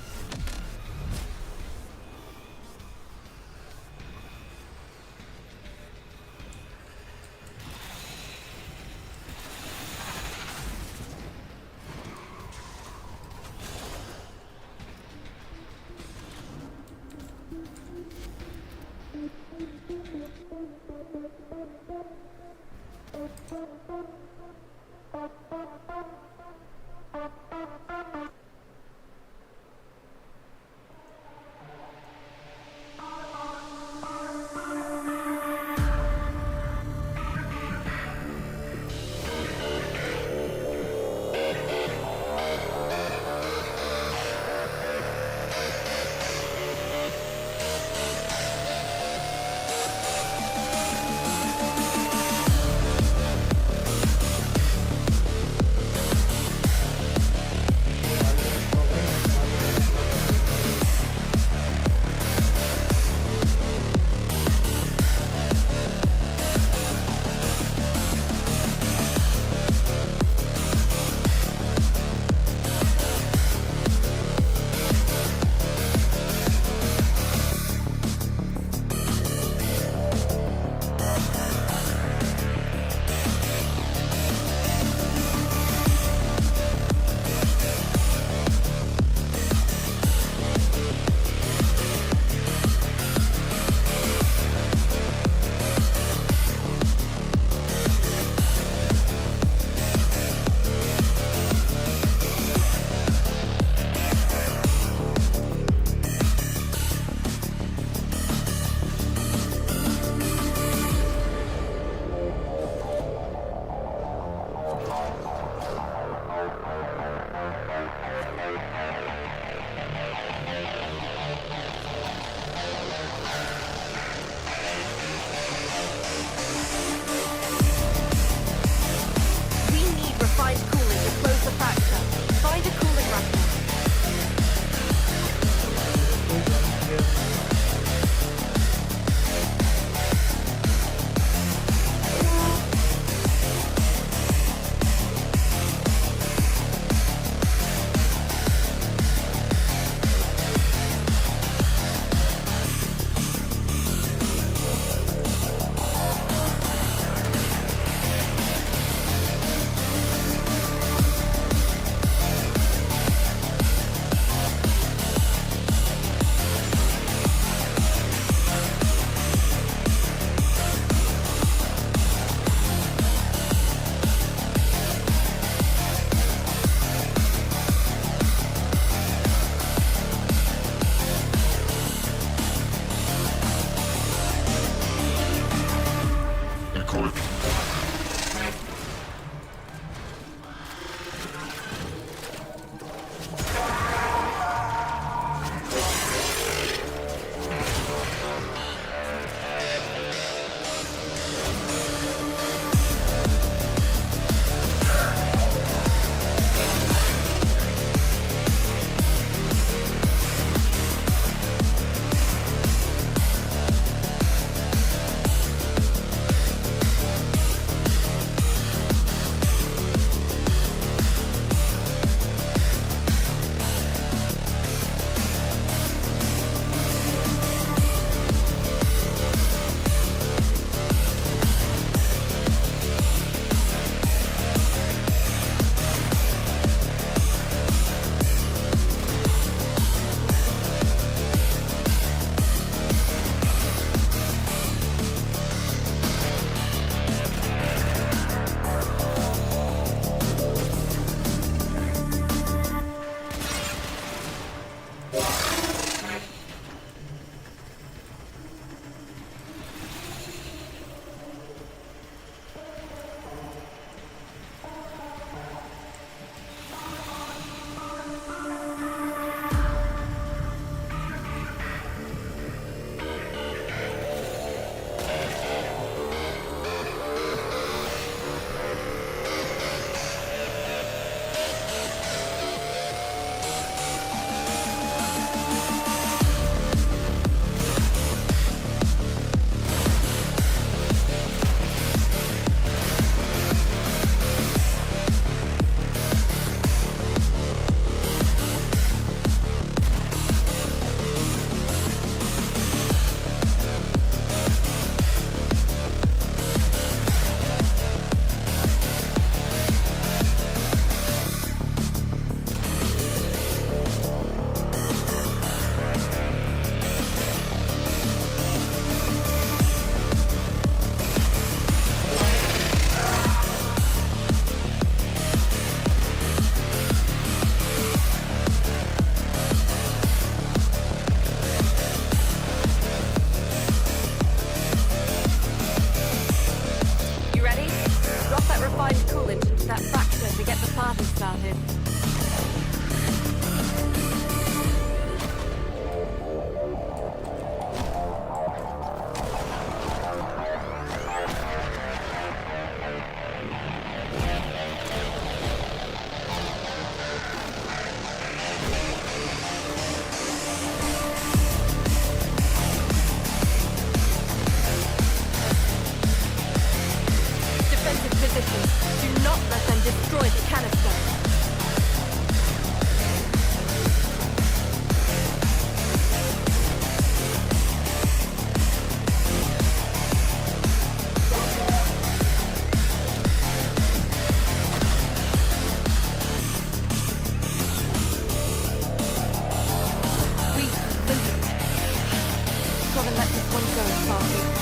Never let this one go, Sparky.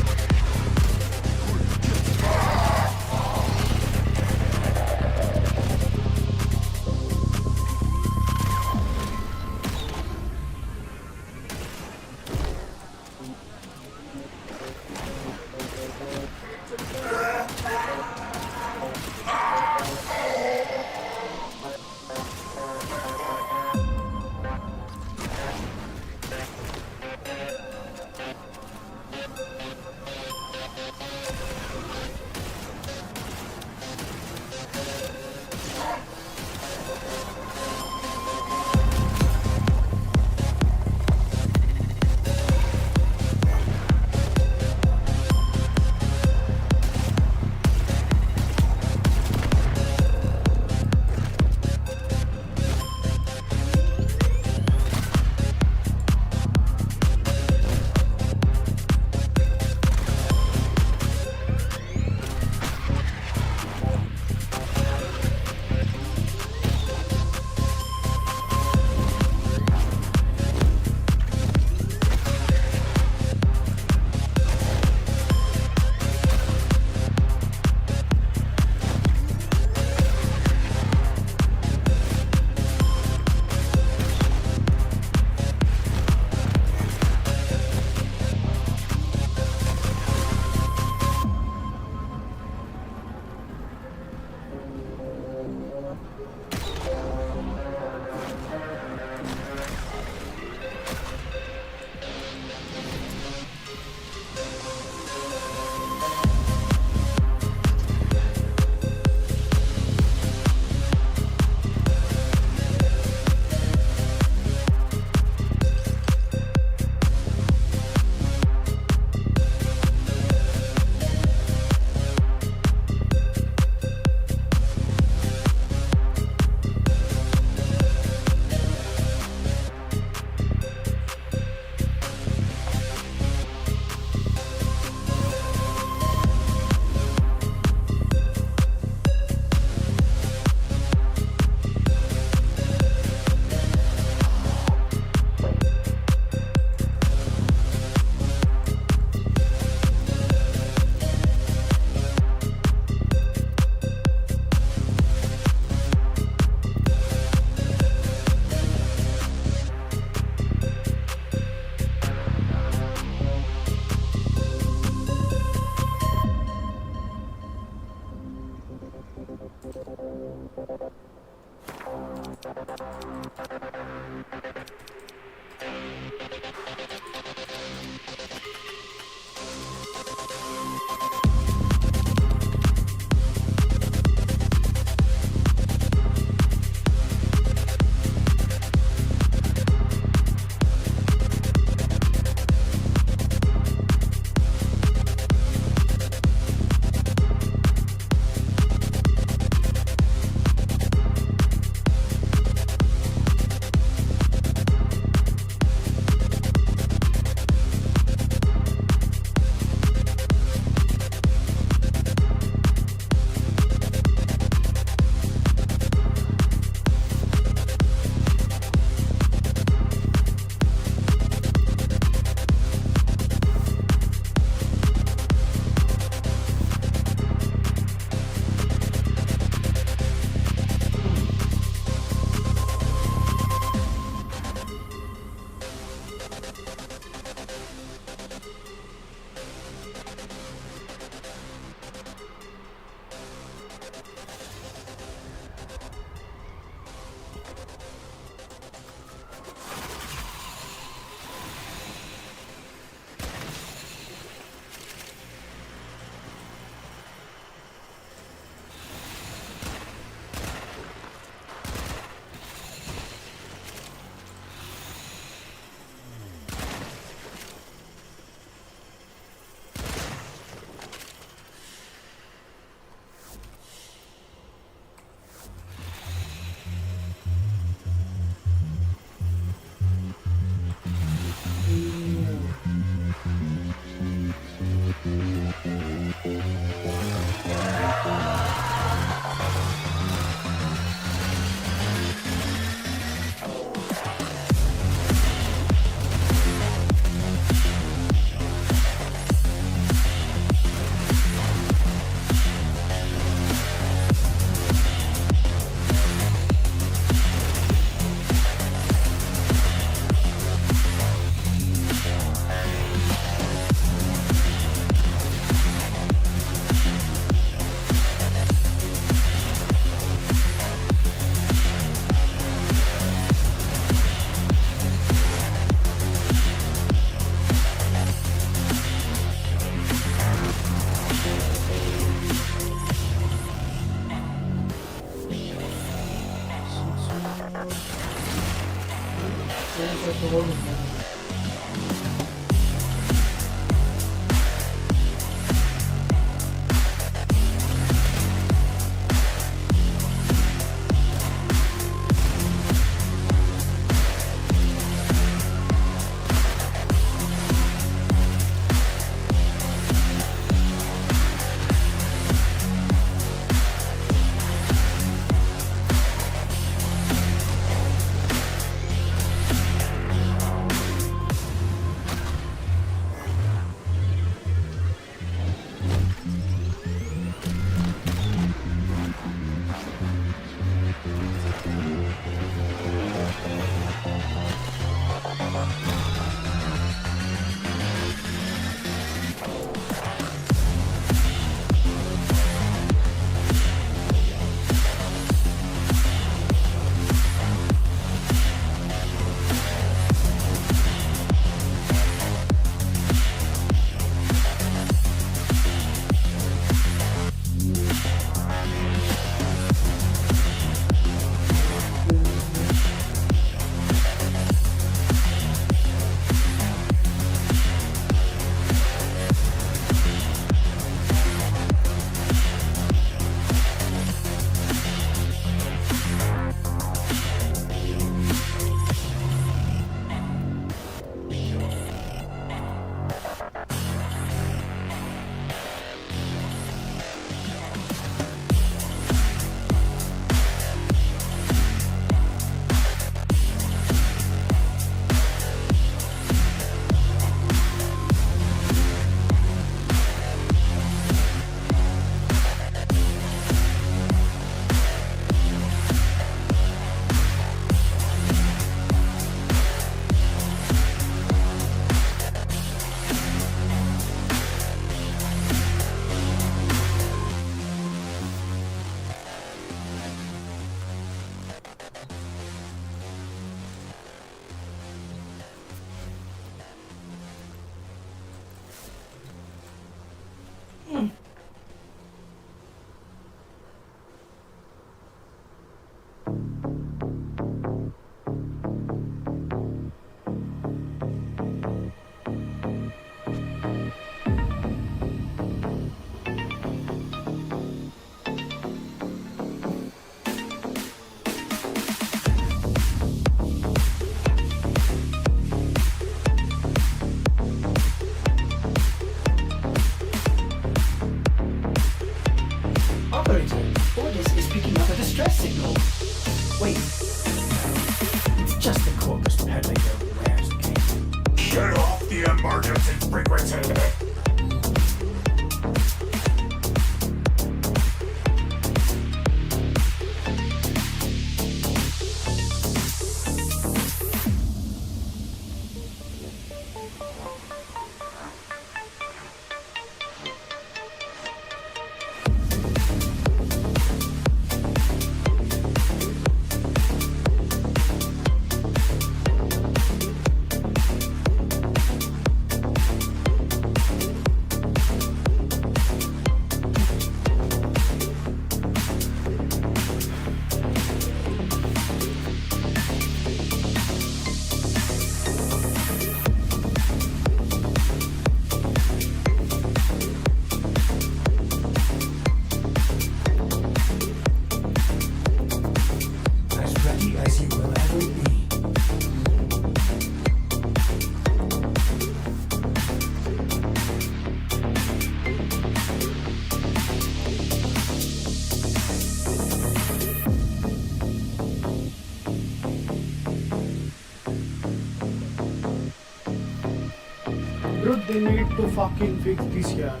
need to fucking fix this यार.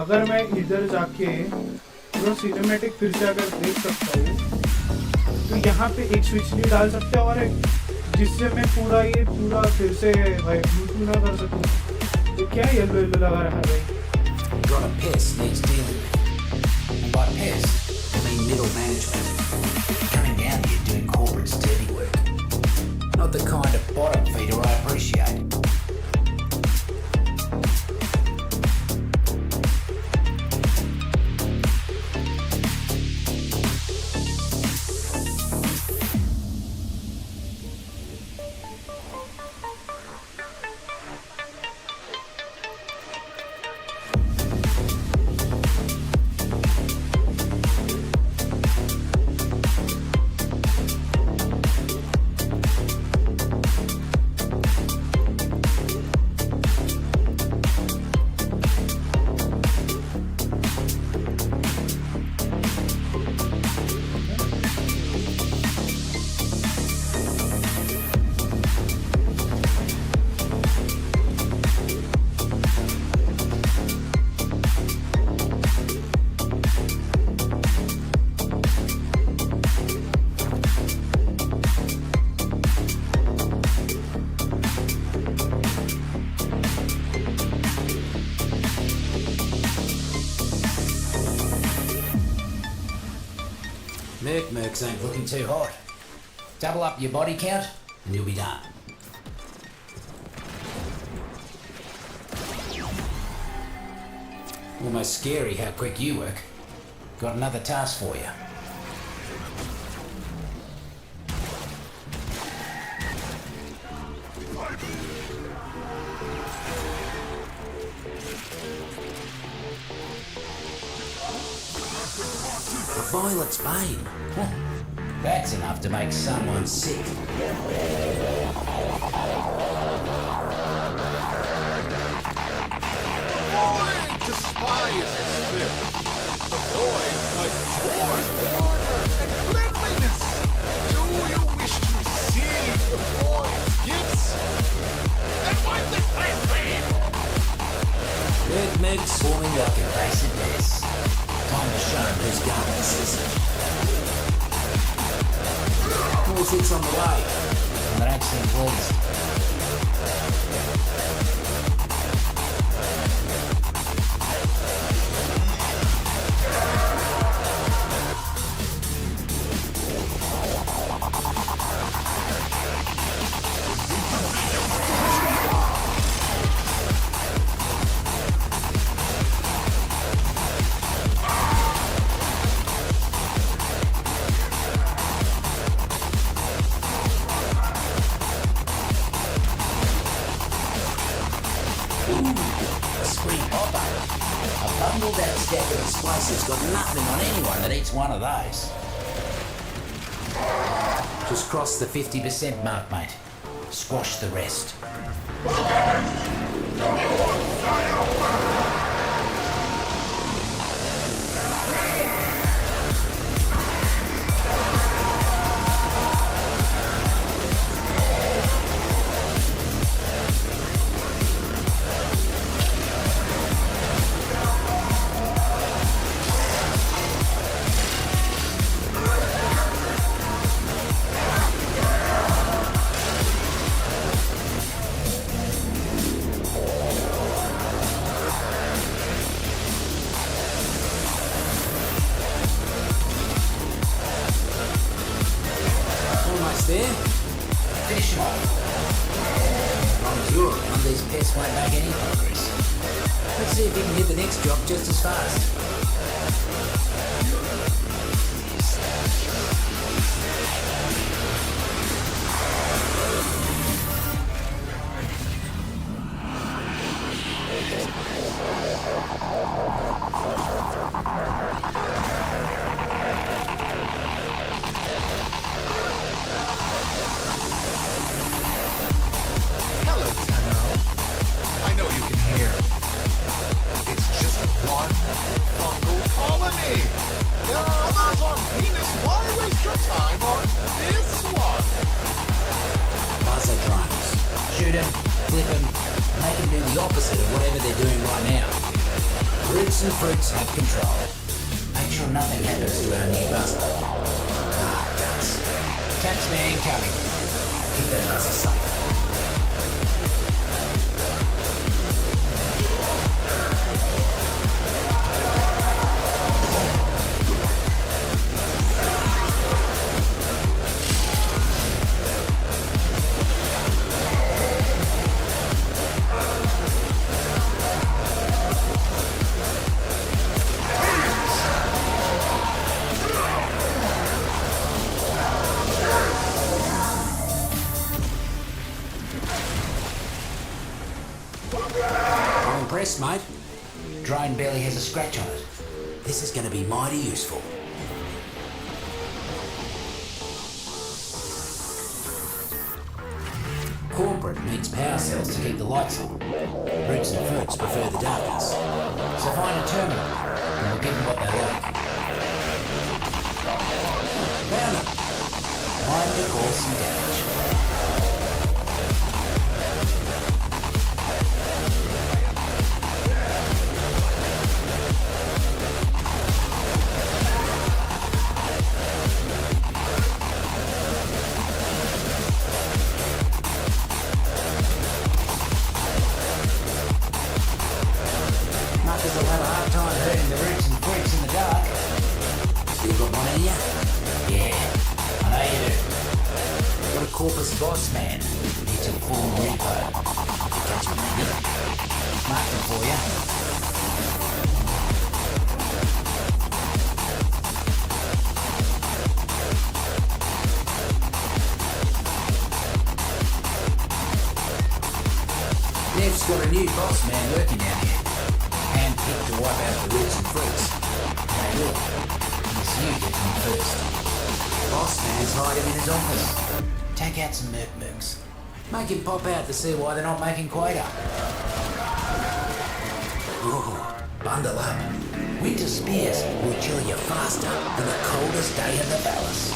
अगर मैं इधर जाके पूरा सिनेमैटिक फिर से अगर देख सकता हूँ तो यहाँ पे एक स्विच नहीं डाल सकते और एक जिससे मैं पूरा फिर से यूज ना कर सकूँ. तो क्या येलो लगा रहा है भाई? Got a pest needs dealing with. And by pest, I mean middle management. Coming down here doing corporate's dirty work. Not the kind of bottom feeder I appreciate. Mercs ain't looking too hot. Double up your body count and you'll be done. Almost scary how quick you work. Got another task for you. A violet's bane. Huh. That's enough to make someone sick. Void despises filth. The void adores order and cleanliness. Do you wish to see the void's gifts? Then wipe the place clean! Mercs swarming like a basic mess. Time to show them whose gun this is. More hits on the way, and they don't seem pleased. A sweet hopper. A bundled out stack of explosives got nothing on anyone that eats one of those. Just cross the 50% mark, mate. Squash the rest. Almost there. Finish him off. I'm sure one of these pests won't make any progress. Let's see if we can hit the next job just as fast. Hello, Tenno. I know you can hear. It's just one fungal colony. There are others on Venus. Why waste your time on this one? Buzzer drones. Shoot him, flip him, with whatever they're doing right now. Roots and fruits have control. Make sure nothing happens to our new buster. Ah, guts. Taxman incoming. Keep that buster safe. I'm impressed, mate. Drone barely has a scratch on it. This is going to be mighty useful. Corporate needs power cells to keep the lights on. Roots and fruits prefer the darkness. So find a terminal, and we'll give them what they like. Found it. Time to cause some damage. Marcus will have a hard time hurting the roots and fruits in the dark. Still got one in you? Yeah, I know you do. Got a Corpus boss man. Needs a full repo. Catch me maybe. Marked them for you. Nev's got a new boss man working down here. Handpicked to wipe out the roots and fruits. And they will. Unless you get them first. Boss man's hiding in his office. Take out some mercs. Make him pop out to see why they're not making Quater. Ooh, bundle up. Winter spears will chill you faster than the coldest day in the palace.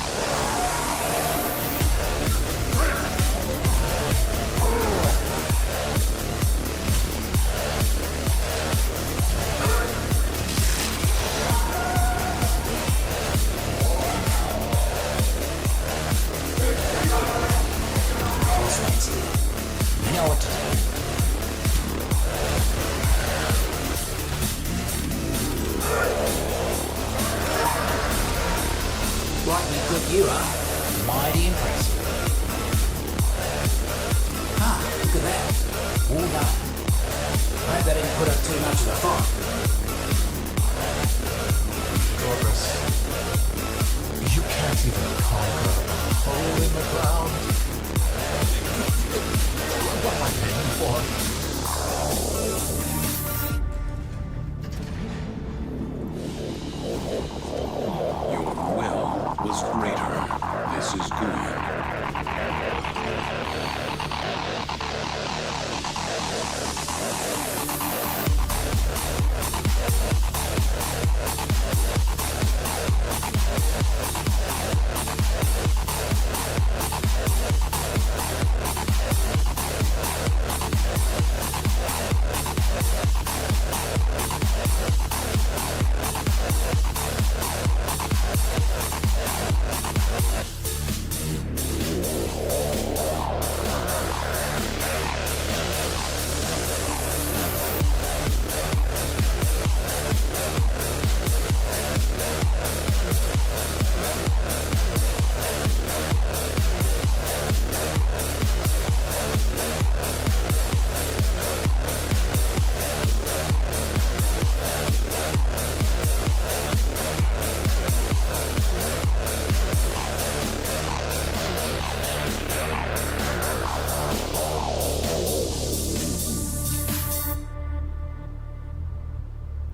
Boss man's here. You know what to do. Lightning good you are. Mighty impressive. Ah, look at that. All done. I hope they didn't put up too much of a fight. Corpus, you can't even conquer a hole in the ground. What am I paying for? Your will was greater. This is good.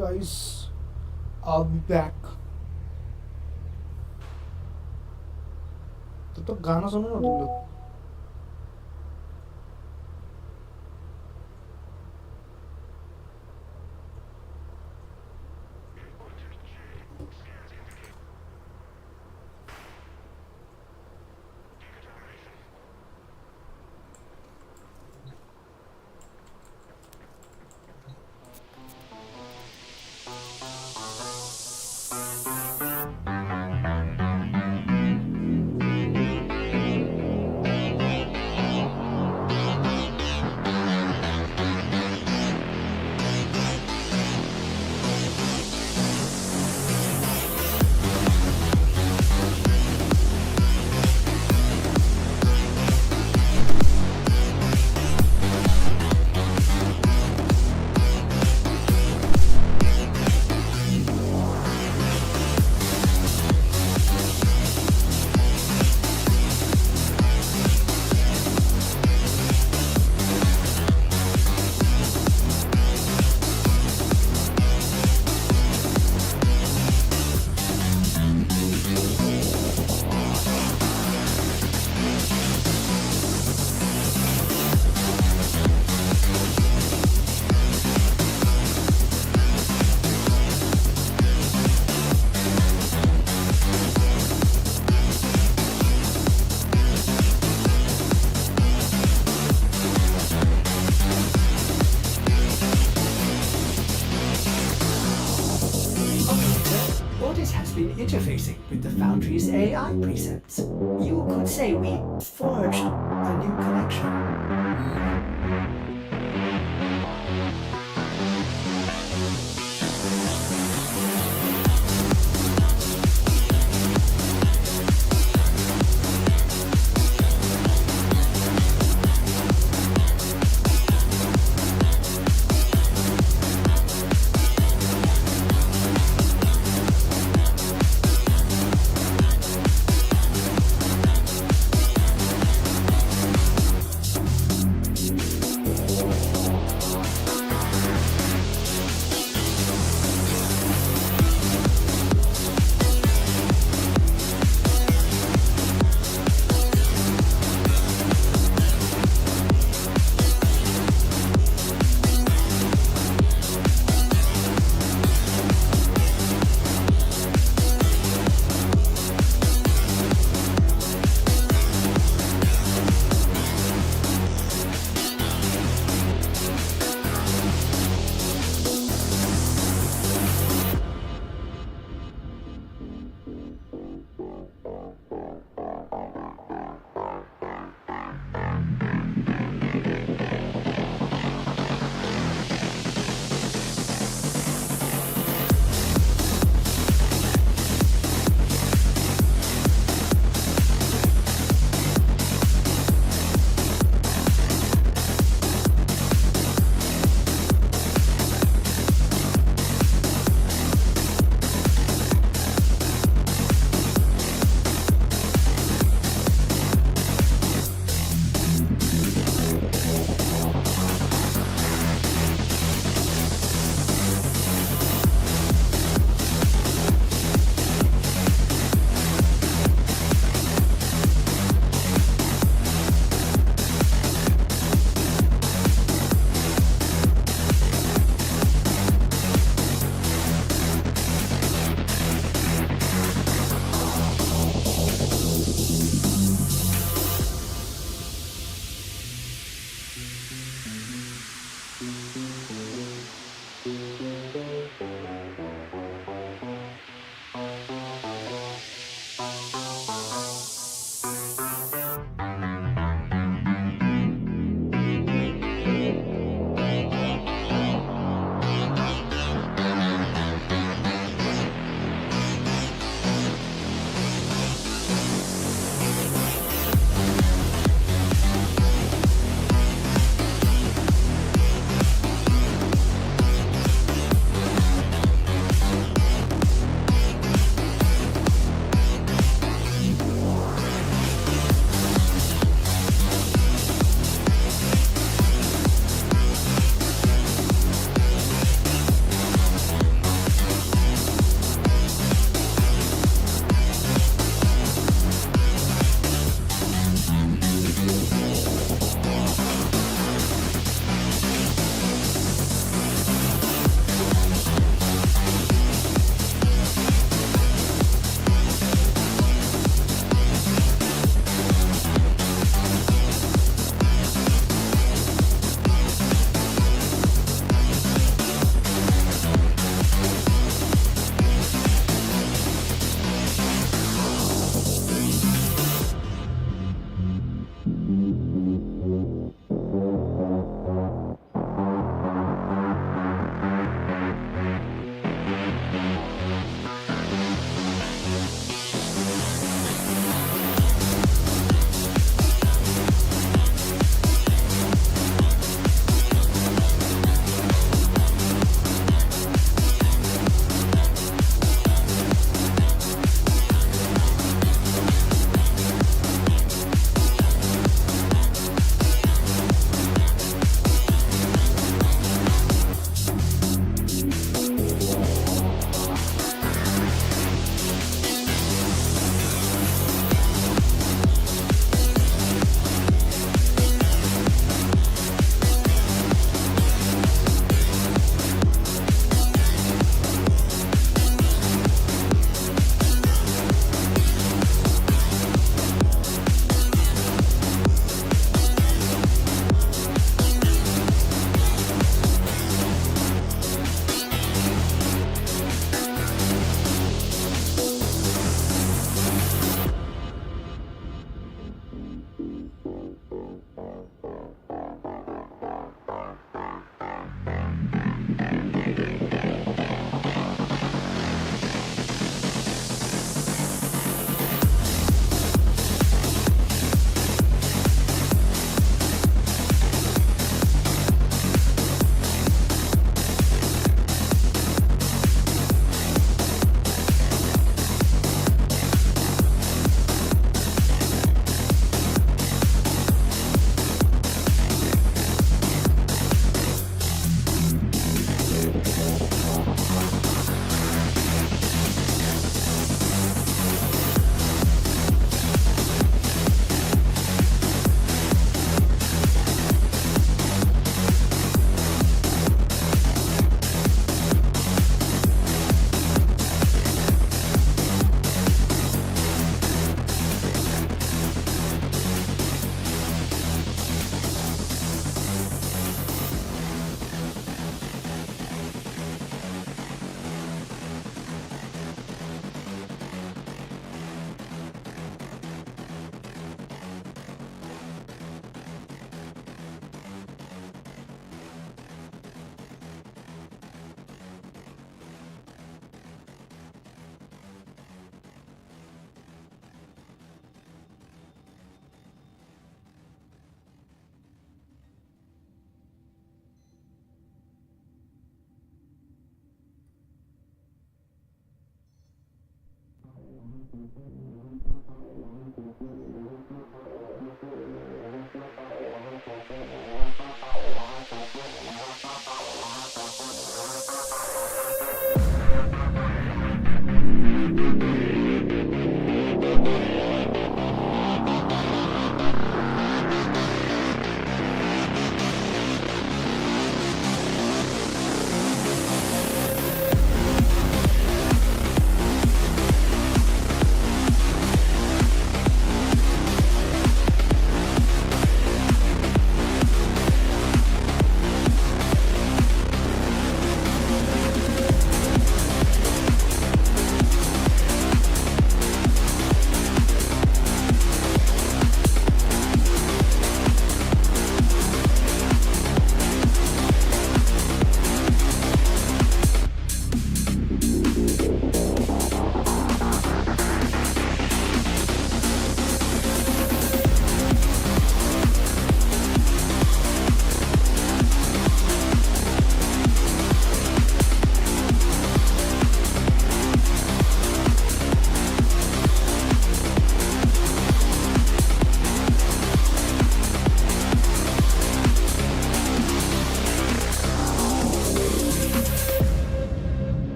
Guys, I'll be back. तो गाना सुनो ना तुम लोग. Audit has been interfacing with the Foundry's AI precepts. You could say we forged a new connection.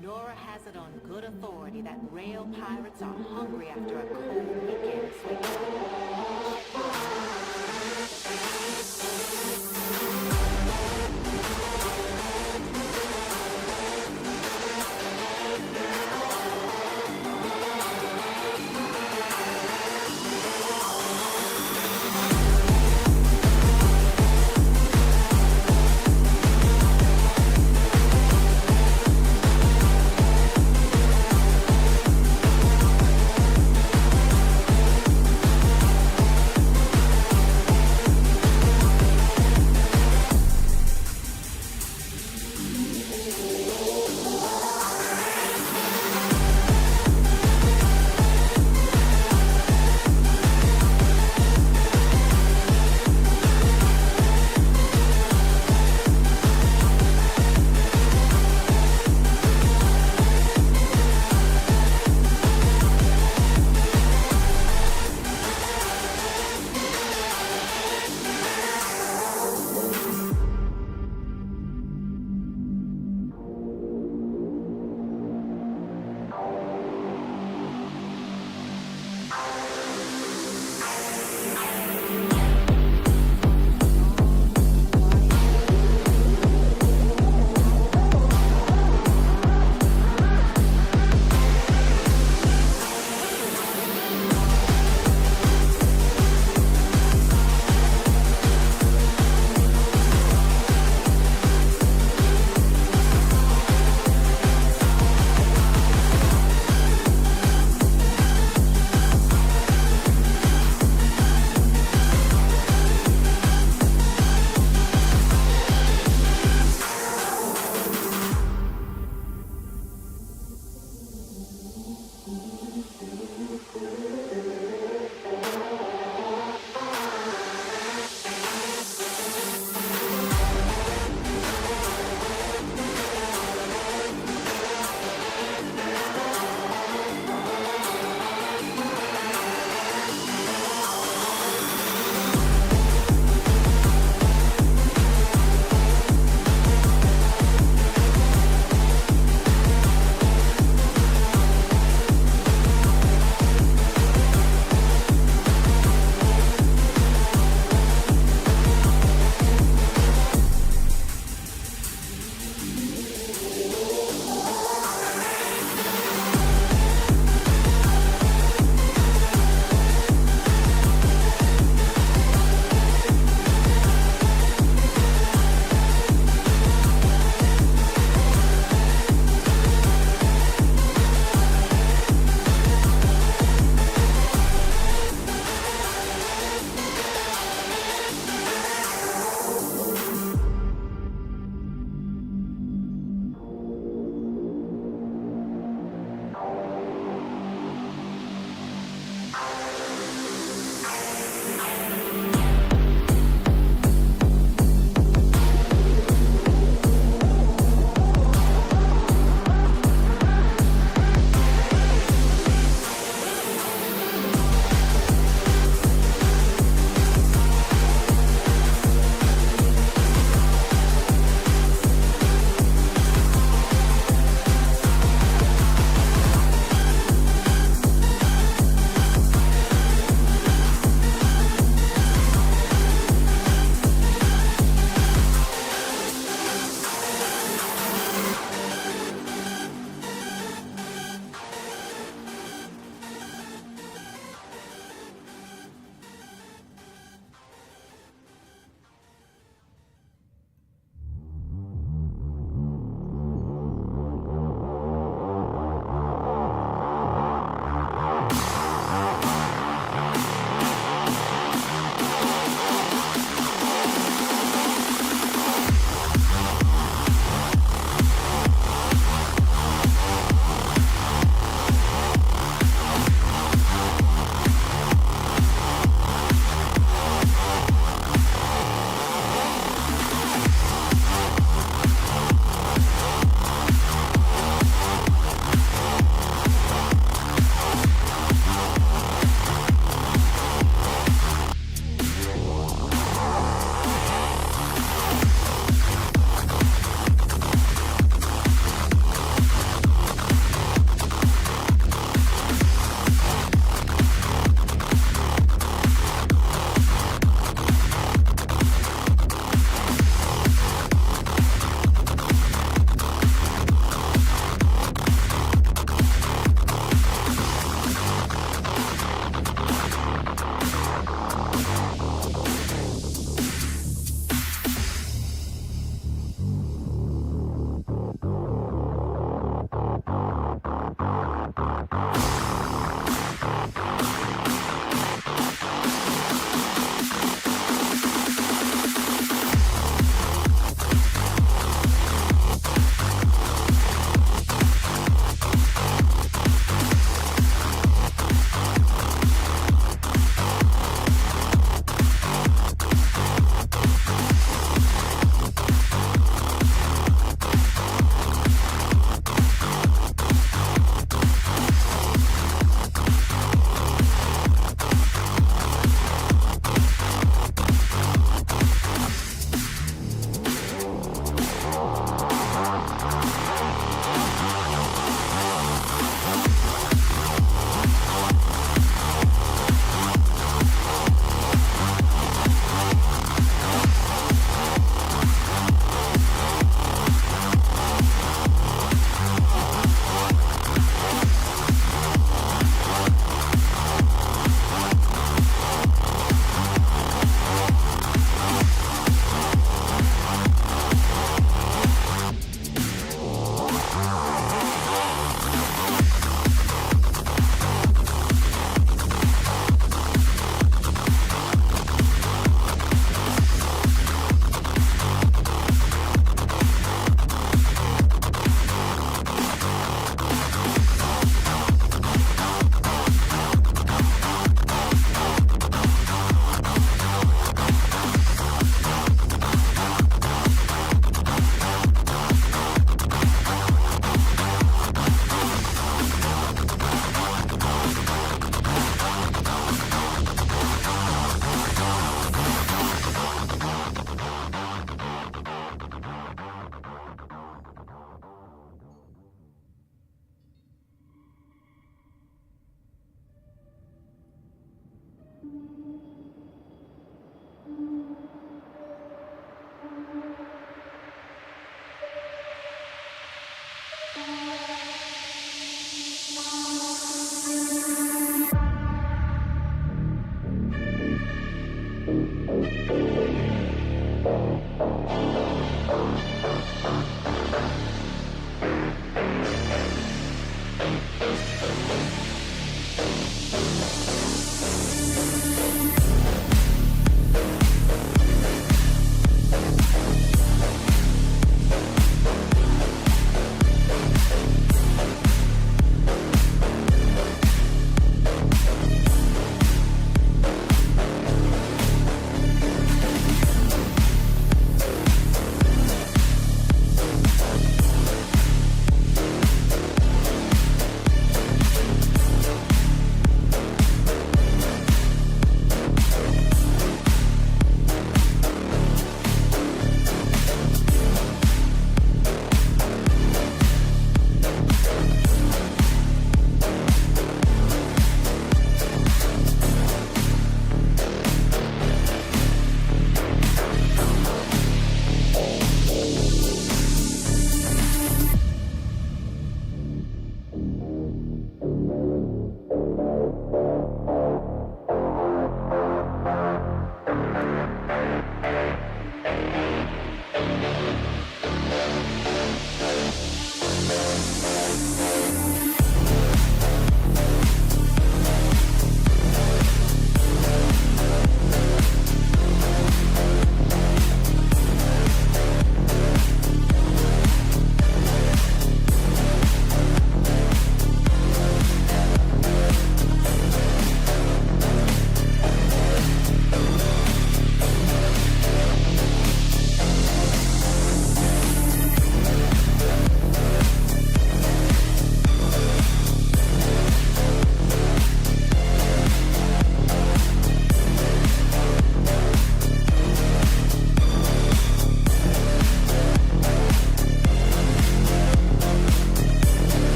Nora has it on good authority that rail pirates are hungry after a cold weekend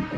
See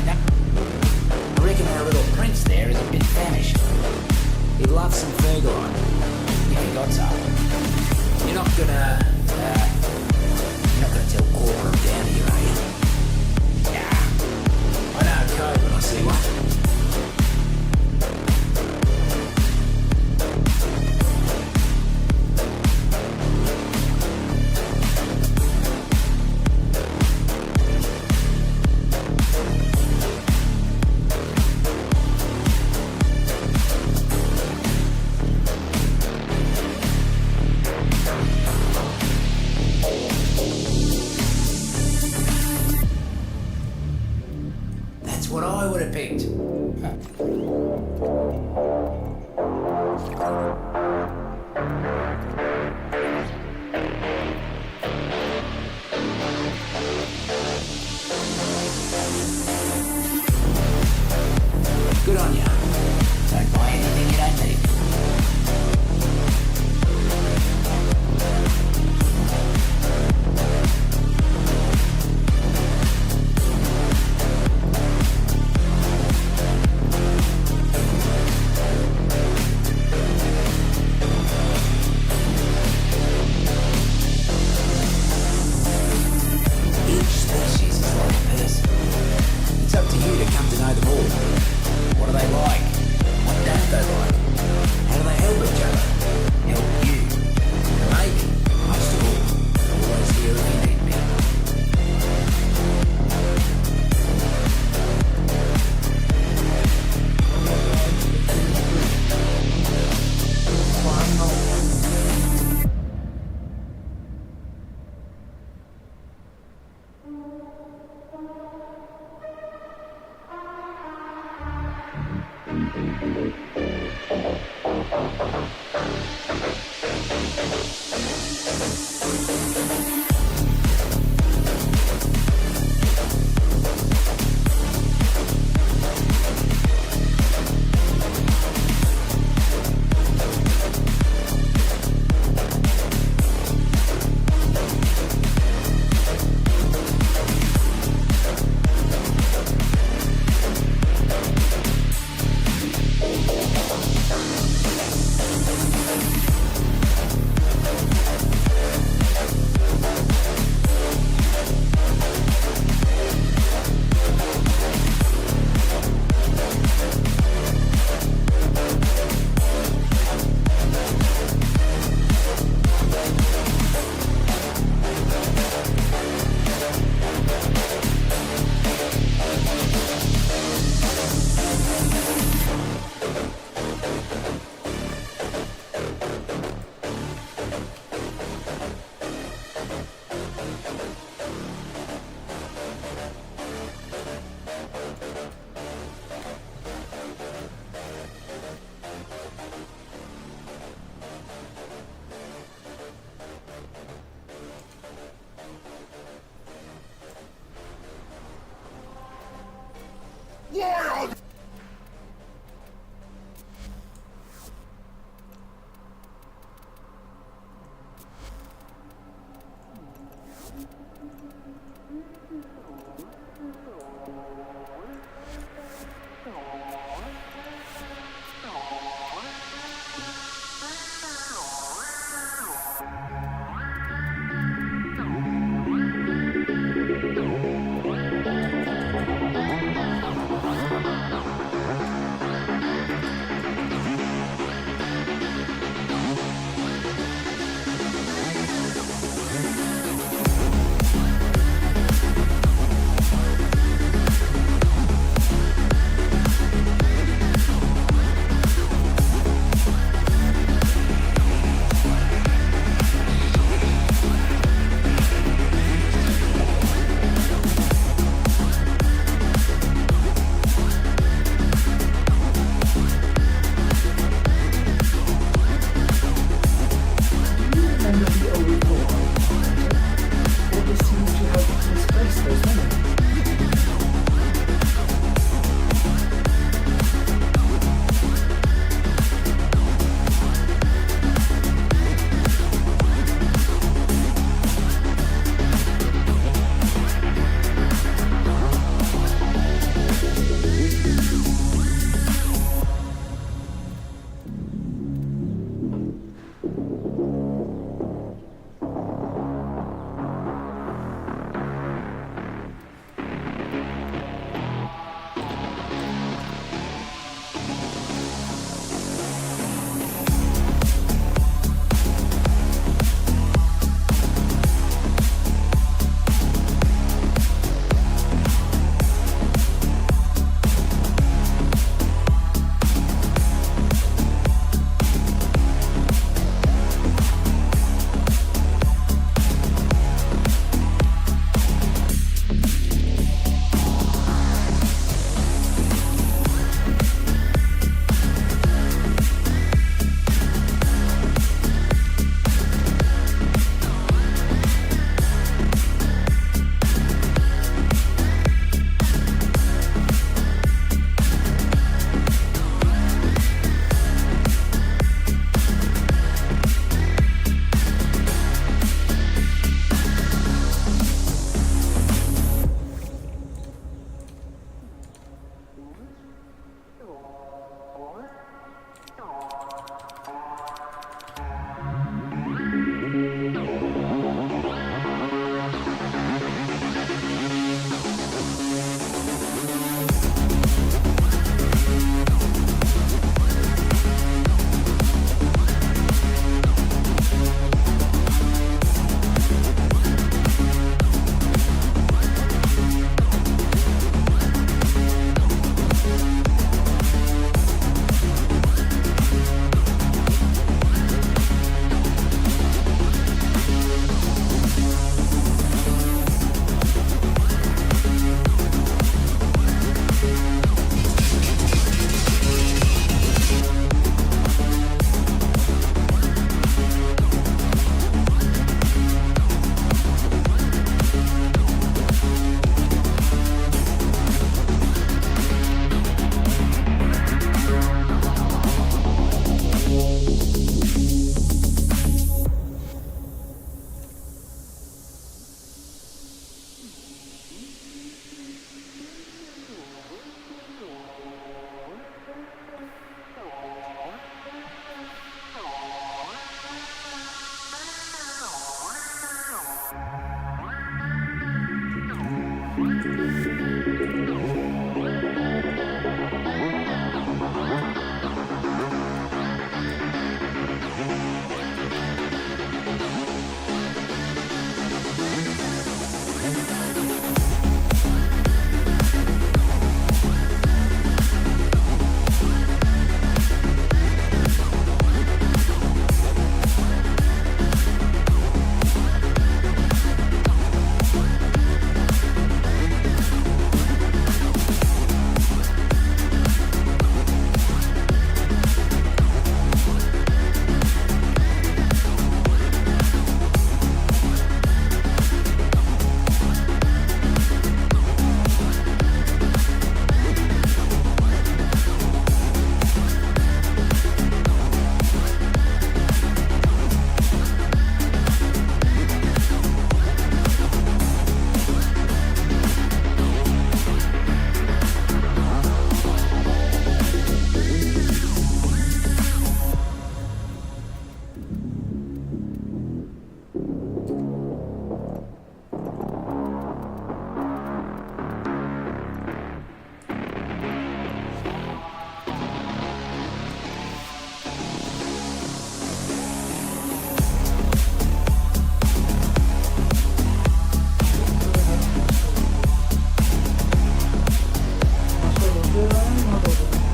that? I reckon our little prince there is a bit famished. He'd love some Fergalon, if he got some. You're not gonna tell Cora I'm down here, are you? Yeah. I know a code when I see one. That's what I would have picked. Good on ya. Don't buy anything you don't need. Each species is like a person. It's up to you to come to know them all. What are they like? What don't they like? How do they help each other? Help you. And maybe, most of all, I'm always here if you need me. मत हो तुम।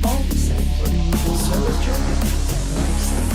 All the same, so is Germany. Nice.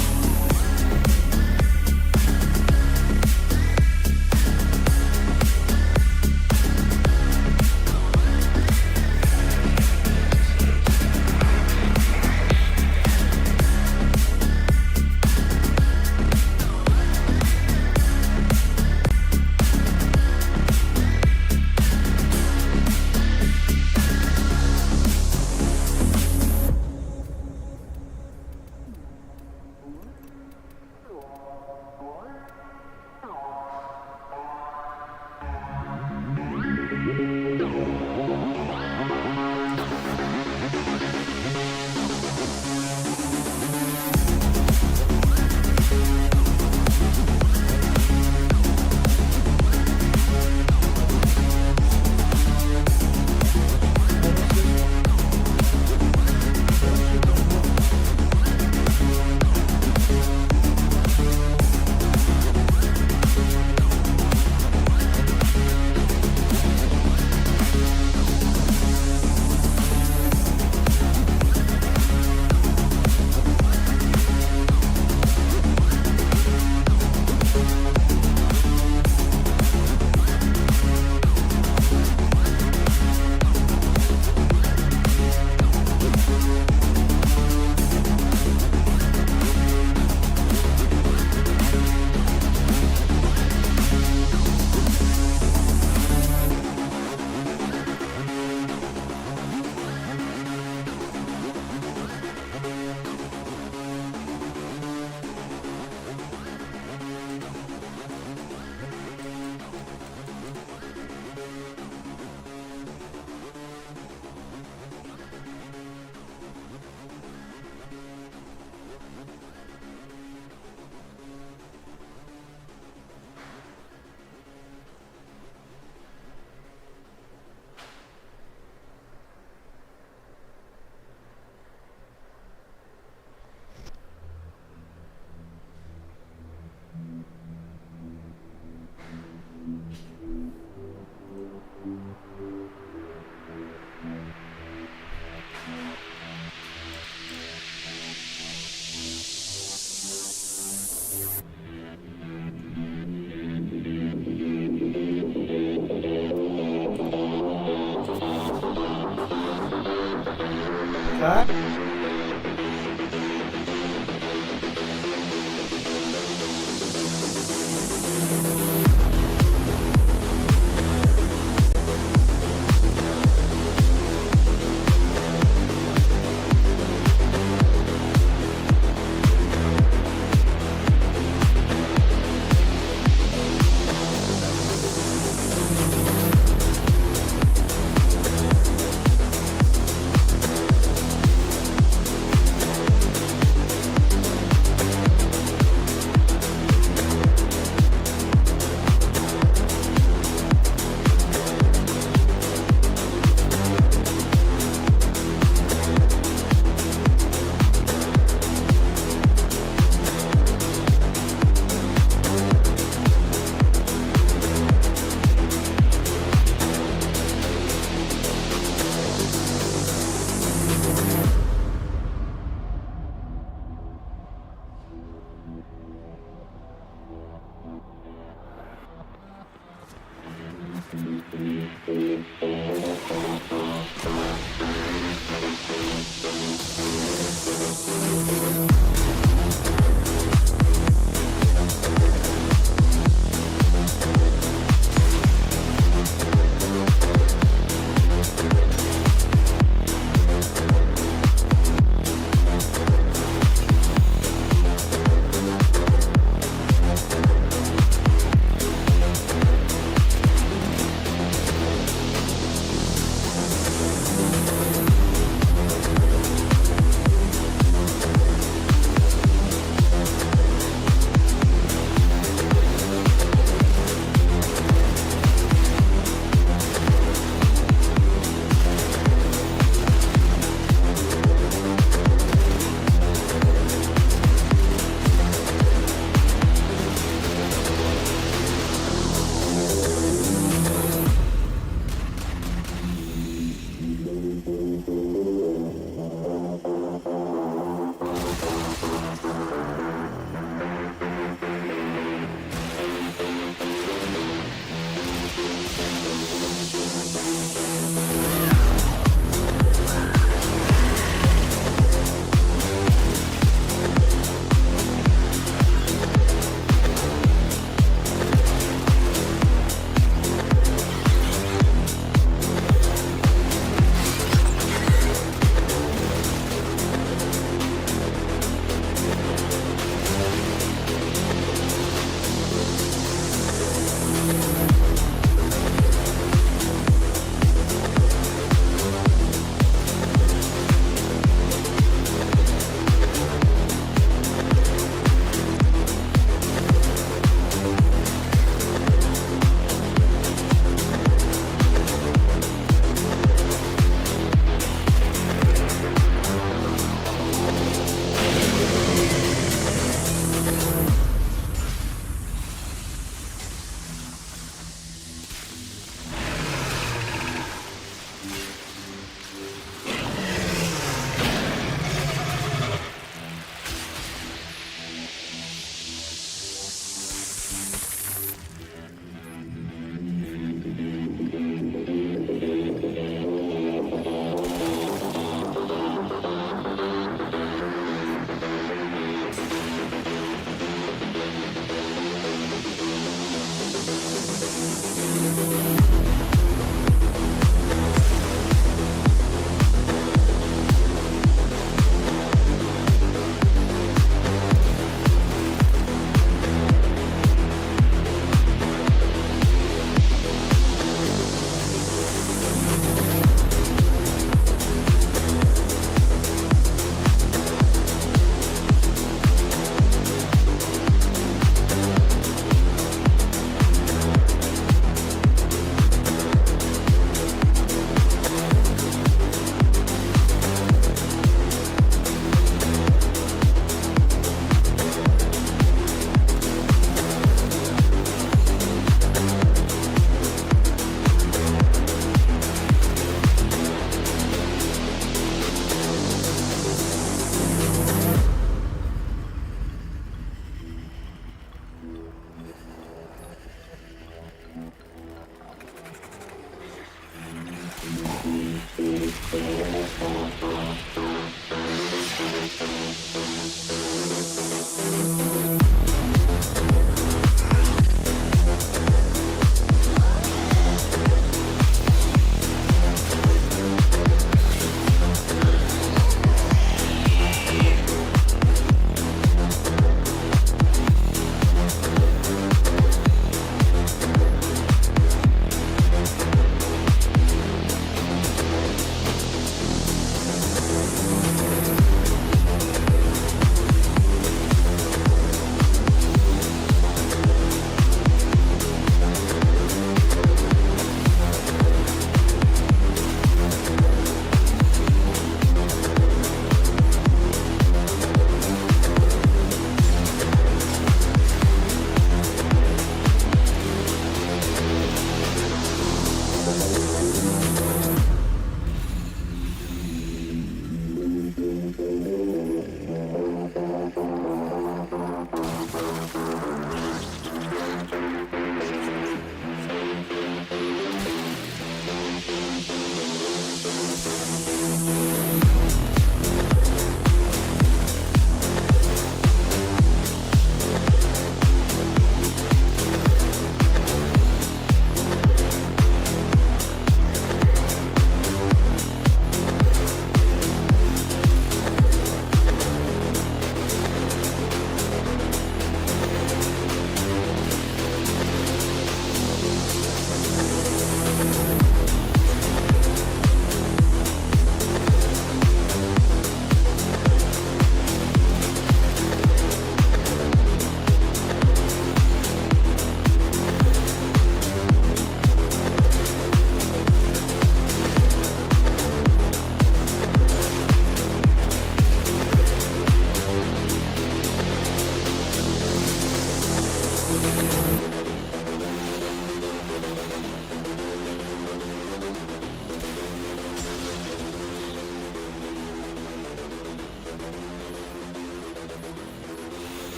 क्या?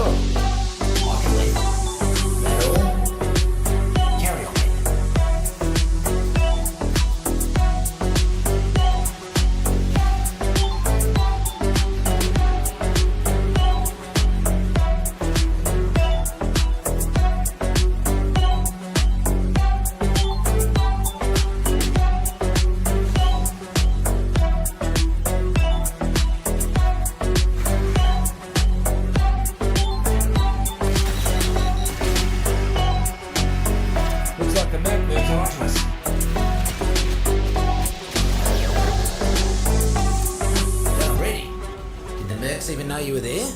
Sure. I can live. That all? Carry on then. Looks like the map moves on to us. Done already? Did the mercs even know you were there?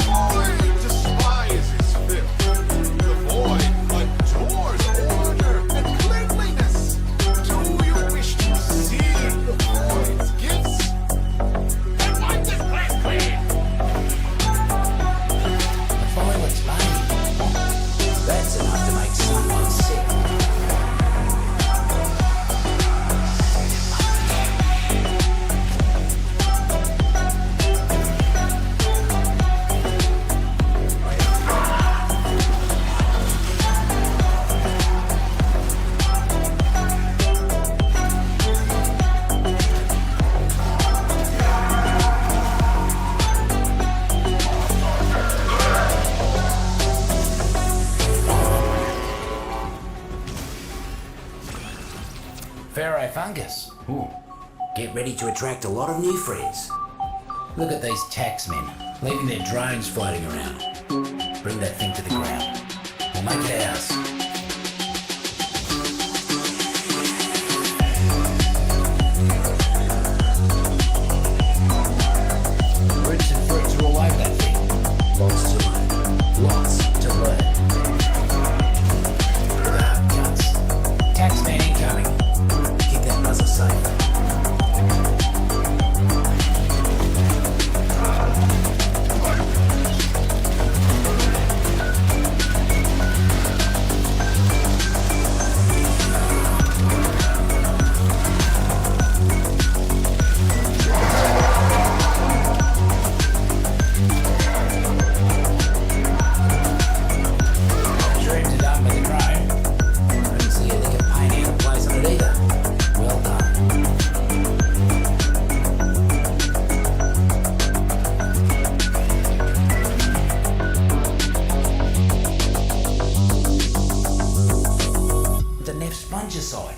Void despises filth. The void adores order and cleanliness. Do you wish to see the void's gifts? Then wipe this place clean! The toilet's made. That's enough to make someone sick. Pharaoh fungus. Ooh. Get ready to attract a lot of new friends. Look at these taxmen, leaving their drones floating around. Bring that thing to the ground. We'll make it ours. Roots and fruits are all over that thing. Lots to learn. Lots to learn. Cuts. Taxman incoming. Keep that buzzer safe. Shroooms are done with the drone. I didn't see a lick of paint out of place on it either. Well done. The Neff Spongicide.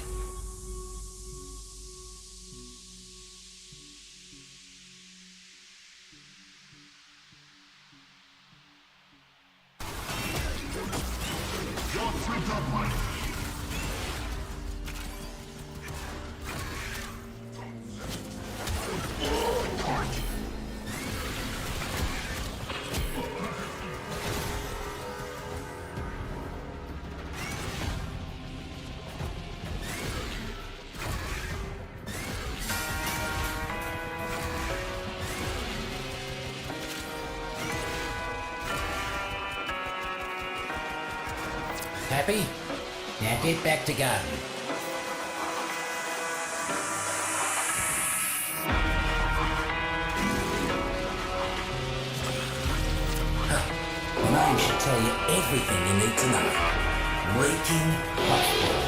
Happy? Now get back to garden. The name should tell you everything you need to know. Reeking Hospital.